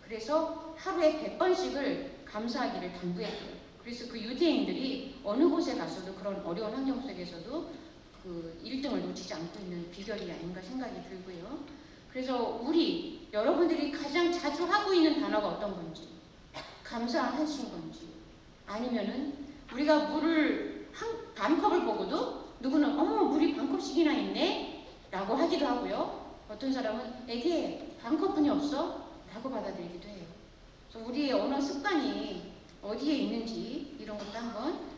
그래서 하루에 100번씩을 감사하기를 당부했고요. 그래서 그 유대인들이 어느 곳에 가서도 그런 어려운 환경 속에서도 그 1등을 놓치지 않고 있는 비결이 아닌가 생각이 들고요. 그래서 여러분들이 가장 자주 하고 있는 단어가 어떤 건지, 감사하신 건지, 아니면은 우리가 물을 반 컵을 보고도 누구는 어머 물이 반 컵씩이나 있네 라고 하기도 하고요. 어떤 사람은 애기에 반 컵뿐이 없어? 라고 받아들이기도 해요. 그래서 우리의 언어 습관이 어디에 있는지 이런 것도 한번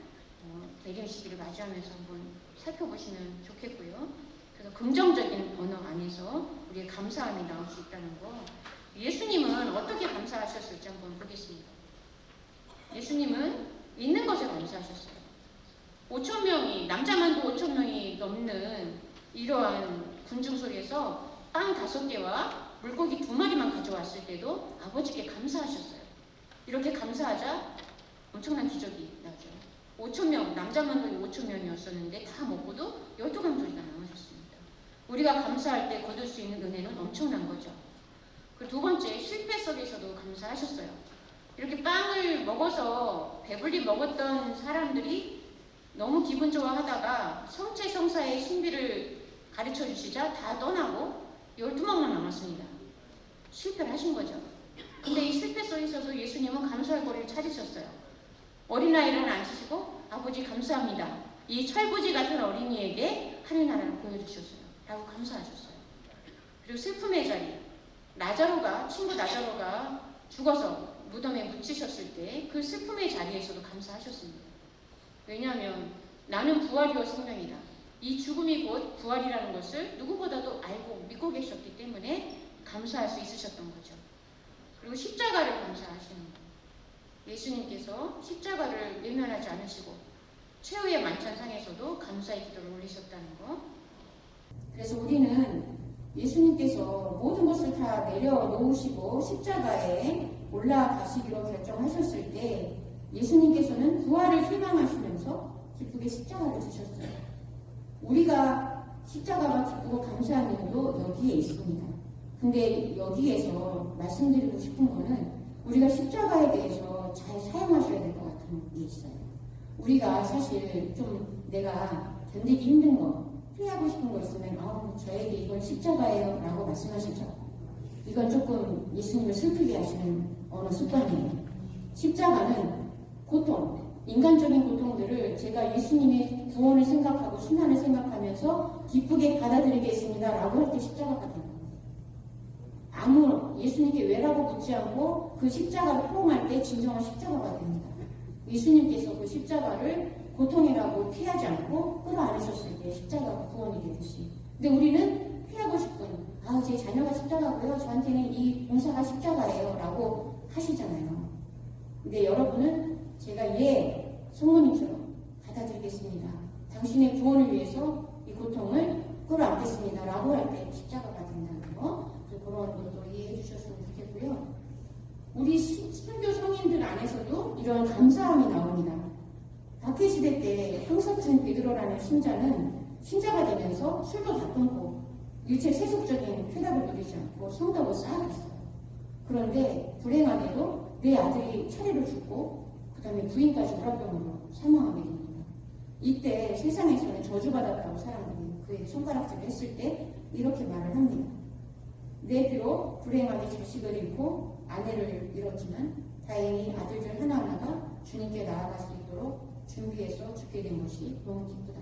내림 시기를 맞이하면서 한번 살펴보시면 좋겠고요. 그래서 긍정적인 언어 안에서 우리의 감사함이 나올 수 있다는 거. 예수님은 어떻게 감사하셨을지 한번 보겠습니다. 예수님은 있는 것에 감사하셨어요. 5,000명이, 남자만도 5,000명이 넘는 이러한 군중 속에서 빵 5개와 물고기 2마리만 가져왔을 때도 아버지께 감사하셨어요. 이렇게 감사하자 엄청난 기적이 나죠. 5,000명, 남자만도 5,000명이었었는데 다 먹고도 12강조리가 남으셨습니다. 우리가 감사할 때 거둘 수 있는 은혜는 엄청난 거죠. 그리고 2번째, 실패 속에서도 감사하셨어요. 이렇게 빵을 먹어서 배불리 먹었던 사람들이 너무 기분 좋아하다가 성체성사의 신비를 가르쳐 주시자 다 떠나고 12명만 남았습니다. 실패를 하신 거죠. 근데 이 실패 속에서도 예수님은 감사할 거리를 찾으셨어요. 어린아이를 앉히시고 아버지 감사합니다. 이 철부지 같은 어린이에게 하늘나라를 보여주셨어요. 라고 감사하셨어요. 그리고 슬픔의 자리, 친구 나자로가 죽어서 무덤에 묻히셨을 때 그 슬픔의 자리에서도 감사하셨습니다. 왜냐하면 나는 부활이요 생명이다. 이 죽음이 곧 부활이라는 것을 누구보다도 알고 믿고 계셨기 때문에 감사할 수 있으셨던 거죠. 그리고 십자가를 감사하시는 거예요. 예수님께서 십자가를 외면하지 않으시고 최후의 만찬상에서도 감사의 기도를 올리셨다는 거. 그래서 우리는 예수님께서 모든 것을 다 내려놓으시고 십자가에 올라가시기로 결정하셨을 때 예수님께서는 부활을 희망하시면서 기쁘게 십자가를 주셨어요. 우리가 십자가가 기쁘고 감사한 이유도 여기에 있습니다. 근데 여기에서 말씀드리고 싶은 거는 우리가 십자가에 대해서 잘 사용하셔야 될 것 같은 게 있어요. 우리가 사실 좀 내가 견디기 힘든 거, 피하고 싶은 거 있으면 저에게 이건 십자가예요 라고 말씀하시죠. 이건 조금 예수님을 슬프게 하시는 언어 습관이에요. 십자가는 고통, 인간적인 고통들을 제가 예수님의 구원을 생각하고 순환을 생각하면서 기쁘게 받아들이겠습니다 라고 할 때 십자가가 되는 거예요. 아무 예수님께 왜라고 묻지 않고 그 십자가를 포옹할 때 진정한 십자가가 됩니다. 예수님께서 그 십자가를 고통이라고 피하지 않고 끌어안으셨을 때 십자가가 구원이 되듯이. 근데 우리는 피하고 싶은, 제 자녀가 십자가고요. 저한테는 이 봉사가 십자가예요 라고 하시잖아요. 근데 여러분은 제가 성모님처럼 받아들이겠습니다. 당신의 구원을 위해서 이 고통을 끌어안겠습니다 라고 할 때 십자가가 된다는 거. 그런 것도 이해해 주셨으면 좋겠고요. 우리 순교 성인들 안에서도 이런 감사함이 나옵니다. 박해시대 때 황석준 베드로라는 신자가 되면서 술도 다 끊고 일체 세속적인 쾌락을 누리지 않고 성덕을 쌓아갔어요. 그런데 불행하게도 내 아들이 차례로 죽고 그 다음에 부인까지 우라병으로 사망하게 됩니다. 이때 세상에서는 저주받았다고 사람들이 그에게 손가락질을 했을 때 이렇게 말을 합니다. 내 비록 불행하게 자식을 잃고 아내를 잃었지만 다행히 아들들 하나하나가 주님께 나아갈 수 있도록 준비해서 죽게 된 것이 너무 기쁘다.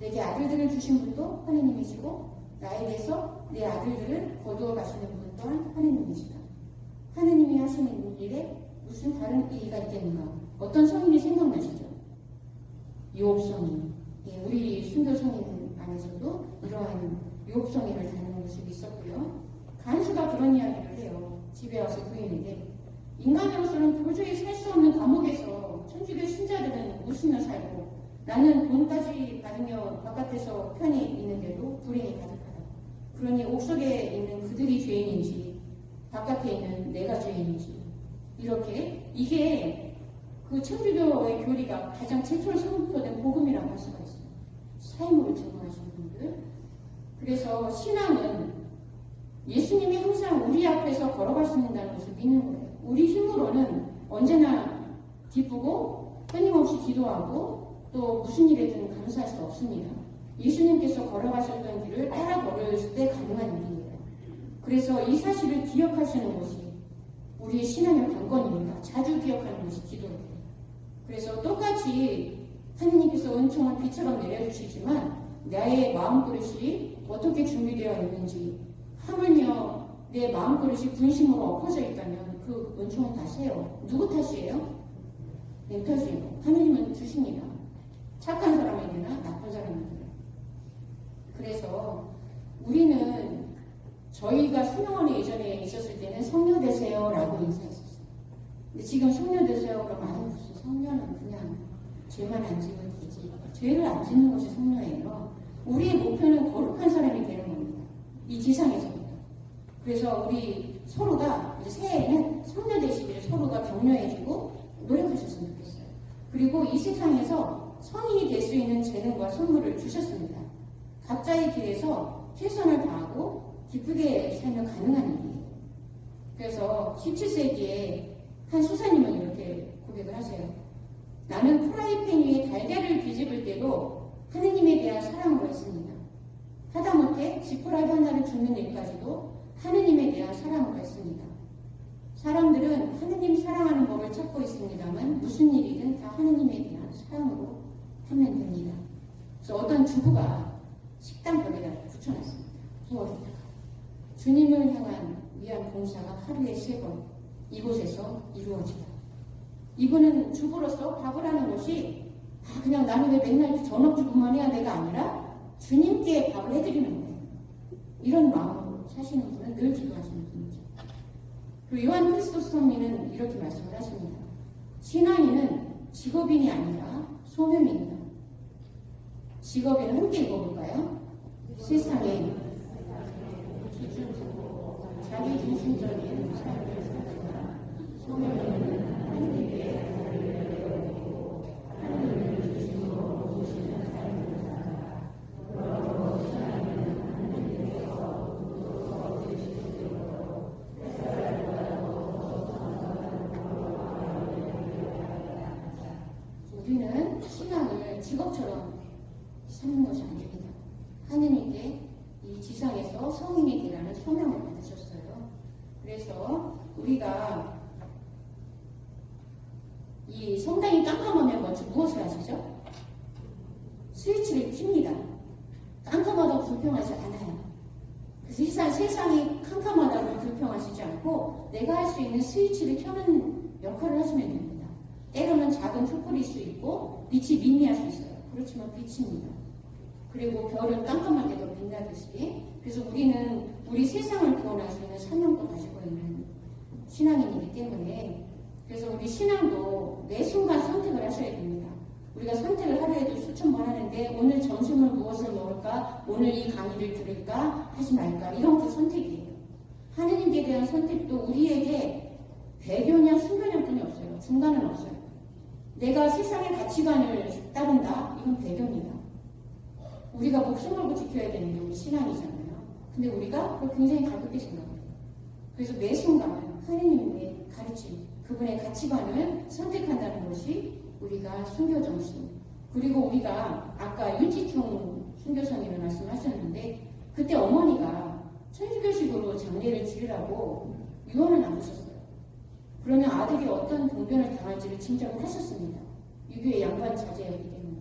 내게 아들들을 주신 분도 하느님이시고 나에 대해서 내 아들들을 거두어 가시는 분 또한 하느님이시다. 하느님이 하시는 일에 무슨 다른 이의가 있겠는가? 어떤 성인이 생각나시죠? 유혹성인. 우리 순교 성인 안에서도 이러한 유혹성인을 다루는 모습이 있었고요. 간수가 그런 이야기를 해요. 집에 와서 부인에게 인간으로서는 도저히 살 수 없는 감옥에서 천주교 신자들은 웃으며 살고 나는 돈까지 받으며 바깥에서 편히 있는데도 불행이 가득하다. 그러니 옥석에 있는 그들이 죄인인지 바깥에 있는 내가 죄인인지 이렇게 이게 그 천주교의 교리가 가장 최초로 선포된 복음이라고 할 수가 있어요. 삶으로 증거하신 분들. 그래서 신앙은 예수님이 항상 우리 앞에서 걸어가신다는 것을 믿는 거예요. 우리 힘으로는 언제나 기쁘고 끊임없이 기도하고 또 무슨 일에든 감사할 수 없습니다. 예수님께서 걸어가셨던 길을 따라 걸을 때 가능한 일이에요. 그래서 이 사실을 기억하시는 것이 우리의 신앙의 관건입니다. 자주 기억하는 것이 기도예요. 그래서 똑같이 하느님께서 은총을 비처럼 내려주시지만 나의 마음그릇이 어떻게 준비되어 있는지 하물며 내 마음그릇이 분심으로 엎어져 있다면 그 은총은 다시예요. 누구 탓이에요? 내 탓이에요. 하느님은 주십니다. 착한 사람에게나 나쁜 사람에게나. 그래서 우리는 저희가 수명원에 예전에 있었을 때는 성녀 되세요 라고 인사했었어요. 근데 지금 성녀 되세요 그러면 무슨 성녀는 그냥 죄만 안 지면 되지. 죄를 안 짓는 것이 성녀예요. 우리의 목표는 거룩한 사람이 되는 겁니다. 이 지상에서부터. 그래서 우리 서로가 이제 새해에는 성녀 되시기를 서로가 격려해주고 노력하셨으면 좋겠어요. 그리고 이 세상에서 성인이 될 수 있는 재능과 선물을 주셨습니다. 각자의 길에서 최선을 다하고 기쁘게 살면 가능한 일이에요. 그래서 17세기에 한 수사님은 이렇게 고백을 하세요. 나는 프라이팬 위에 달걀을 뒤집을 때도 하느님에 대한 사랑으로 했습니다. 하다못해 지푸라기 하나를 줍는 일까지도 하느님에 대한 사랑으로 했습니다. 사람들은 하느님 사랑하는 법을 찾고 있습니다만 무슨 일이든 다 하느님에 대한 사랑으로 하면 됩니다. 그래서 어떤 주부가 식당 벽에다 붙여놨습니다. 부엌에다가 주님을 향한 위한 봉사가 하루에 3번 이곳에서 이루어지다. 이분은 주부로서 밥을 하는 것이 그냥 나는 왜 맨날 전업주부만 해야 돼가 아니라 주님께 밥을 해드리는 거예요. 이런 마음으로 사시는 분은 늘 기도하시는 분이죠. 그리고 요한 크리스토스 성리는 이렇게 말씀을 하십니다. 신앙인은 직업인이 아니라 소명입니다. 직업인은 함께 읽어볼까요? 세상에 자기 중심적인 삶을 살지만 소명은 하나님께 달려고 하나님을 중심으로 모시는 삶을 살아 그러므로 신앙인은 하나님께서 우도서 되실 수 있도록 우리는 신앙을 직업처럼 사는 것이 아닙니다. 하느님께 이 지상에서 성인이 되라는 소명을 받으셨어요. 그래서 우리가 이 성당이 깜깜하면 먼저 무엇을 하시죠? 스위치를 킵니다. 깜깜하다고 불평하지 않아요. 그래서 세상이 캄캄하다고 불평하시지 않고 내가 할 수 있는 스위치를 켜는 역할을 하시면 됩니다. 때로는 작은 촛불일 수 있고 빛이 미미할 수 있어요. 그렇지만 빛입니다. 그리고 별은 깜깜할 때도 빛나듯이. 그래서 우리는 우리 세상을 구원할 수 있는 사명도 가지고 있는 신앙인이기 때문에 그래서 우리 신앙도 매 순간 선택을 하셔야 됩니다. 우리가 선택을 하루에도 수천 번 하는데 오늘 점심을 무엇을 먹을까? 오늘 이 강의를 들을까? 하지 말까? 이런 그 선택이에요. 하느님께 대한 선택도 우리에게 배교냐 순교냐뿐이 없어요. 중간은 없어요. 내가 세상의 가치관을 따른다? 이건 배교입니다. 우리가 목숨 걸고 지켜야 되는 게 우리 신앙이잖아요. 근데 우리가 그걸 굉장히 가볍게 생각해요. 그래서 매 순간 하느님의 가르침, 그분의 가치관을 선택한다는 것이 우리가 순교 정신. 그리고 우리가 아까 윤지충 순교사님을 말씀하셨는데 그때 어머니가 천주교식으로 장례를 지으라고 유언을 남기셨어요. 그러면 아들이 어떤 봉변을 당할지를 짐작을 하셨습니다. 유교의 양반 자제였기 때문에.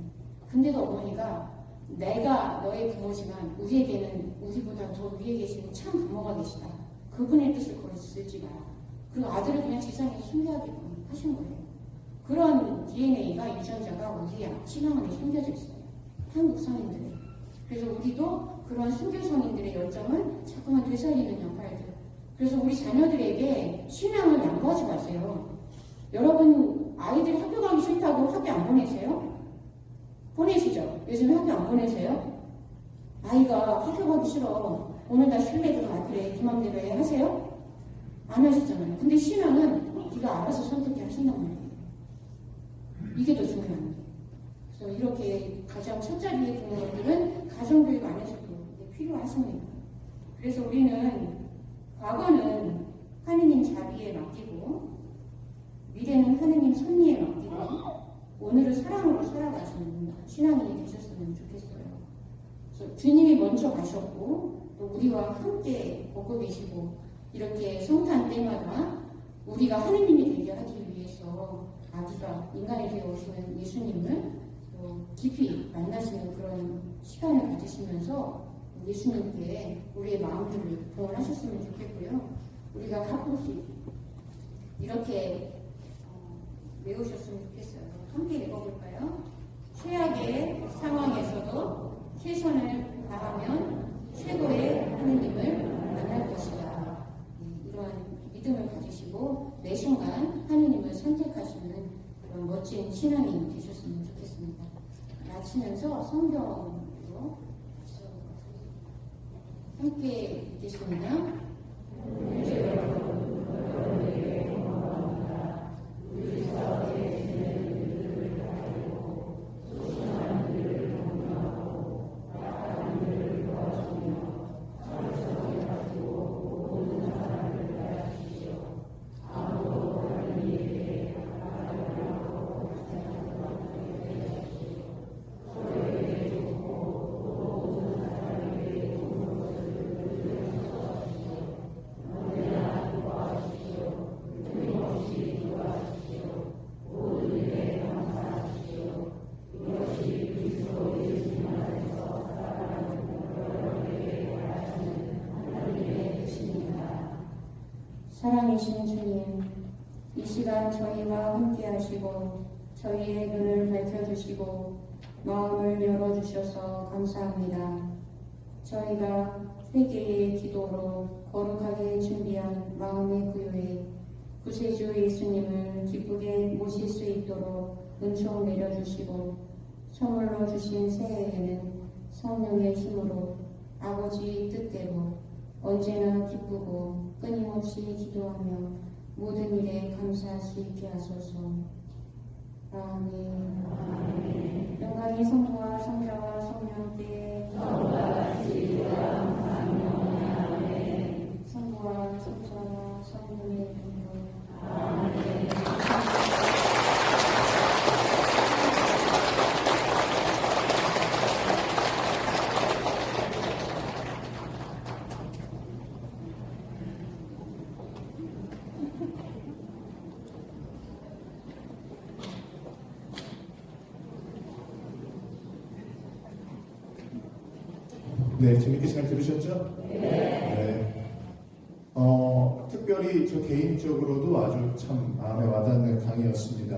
근데도 어머니가 내가 너의 부모지만 우리에게는 우리보다 더 위에 계시는 참 부모가 계시다. 그분의 뜻을 거슬지 마라. 그리고 아들을 그냥 지상에 순교하게끔 하신 거예요. 그런 DNA가 유전자가 우리 신앙 안에 숨겨져 있어요. 한국 성인들의. 그래서 우리도 그런 순교 성인들의 열정을 자꾸만 되살리는 역할들. 그래서 우리 자녀들에게 신앙을 양보하지 마세요. 여러분 아이들이 학교 가기 싫다고 학교 안 보내세요? 보내시죠? 요즘 학교 안 보내세요? 아이가 학교 가기 싫어. 오늘 다 실내 들어가. 그래, 그 맘대로 해. 하세요? 안 하시잖아요. 근데 신앙은 네가 알아서 선택해 하신단 말이에요. 이게 더 중요한 거예요. 그래서 이렇게 가장 첫자리에 두는 것들은 가정교육 안에서도 필요하십니다. 그래서 우리는 과거는 하느님 자비에 맡기고 미래는 하느님 섭리에 맡기고 오늘을 사랑으로 살아가시는 신앙인이 되셨으면 좋겠어요. 그래서 주님이 먼저 가셨고 또 우리와 함께 걷고 계시고 이렇게 성탄 때마다 우리가 하느님이 되게 하기 위해서 아기가 인간이 되어 오시는 예수님을 깊이 만나시는 그런 시간을 가지시면서 예수님께 우리의 마음들을 동원하셨으면 좋겠고요. 우리가 가끔씩 이렇게 외우셨으면 좋겠어요. 함께 읽어볼까요? 최악의 상황에서도 최선을 다하면 최고의 하느님을 만날 것이다. 이러한 믿음을 가지시고 매 순간 하느님을 선택하시는 그런 멋진 신앙이 되셨으면 좋겠습니다. 마치면서 성경으로 함께 읽겠습니다. 사랑이신 주님, 이 시간 저희와 함께 하시고 저희의 눈을 밝혀주시고 마음을 열어주셔서 감사합니다. 저희가 회개의 기도로 거룩하게 준비한 마음의 구유에 구세주 예수님을 기쁘게 모실 수 있도록 은총 내려주시고 선물로 주신 새해에는 성령의 힘으로 아버지 뜻대로 언제나 기쁘고 끊임없이 기도하며 모든 일에 감사할 수 있게 하소서. 아멘. 영광이 성부와 성자와 성령께 성부와 성자와 성령의 이름으로 아멘. 네, 재밌게 잘 들으셨죠? 네. 특별히 저 개인적으로도 아주 참 마음에 와닿는 강의였습니다.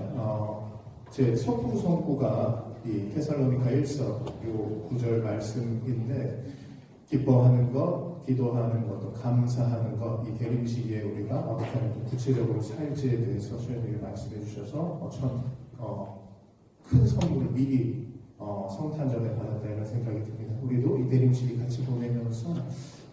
제 소풍 성구가 이 테살로니가 1서 요 구절 말씀인데, 기뻐하는 것, 기도하는 것, 또 감사하는 것, 이 대림 시기에 우리가 어떻게 하면 좀 구체적으로 살지에 대해서 수련님이 말씀해 주셔서 참 큰 선물을 미리 성탄 전에 받았다는 생각이 듭니다. 우리도 이 대림 시기 같이 보내면서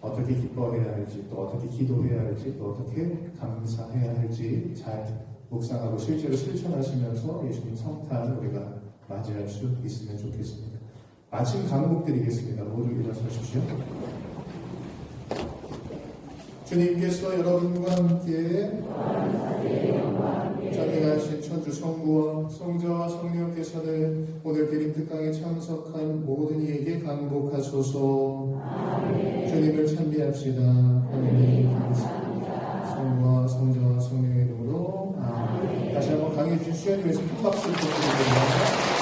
어떻게 기뻐해야 할지, 또 어떻게 기도해야 할지, 또 어떻게 감사해야 할지 잘 묵상하고 실제로 실천하시면서 예수님 성탄을 우리가 맞이할 수 있으면 좋겠습니다. 마침 강목 드리겠습니다. 모두 일어서십시오. 주님께서 여러분과 함께 전능하신 천주 성부와 성자와 성령께서는 오늘 드림 특강에 참석한 모든 이에게 강복하소서. 주님을 찬미합시다. 하나님 감사합니다. 성부와 성자와 성령의 이름으로 아멘. 다시 한번 강해 주신 수연님에서 큰 박수 부탁드립니다.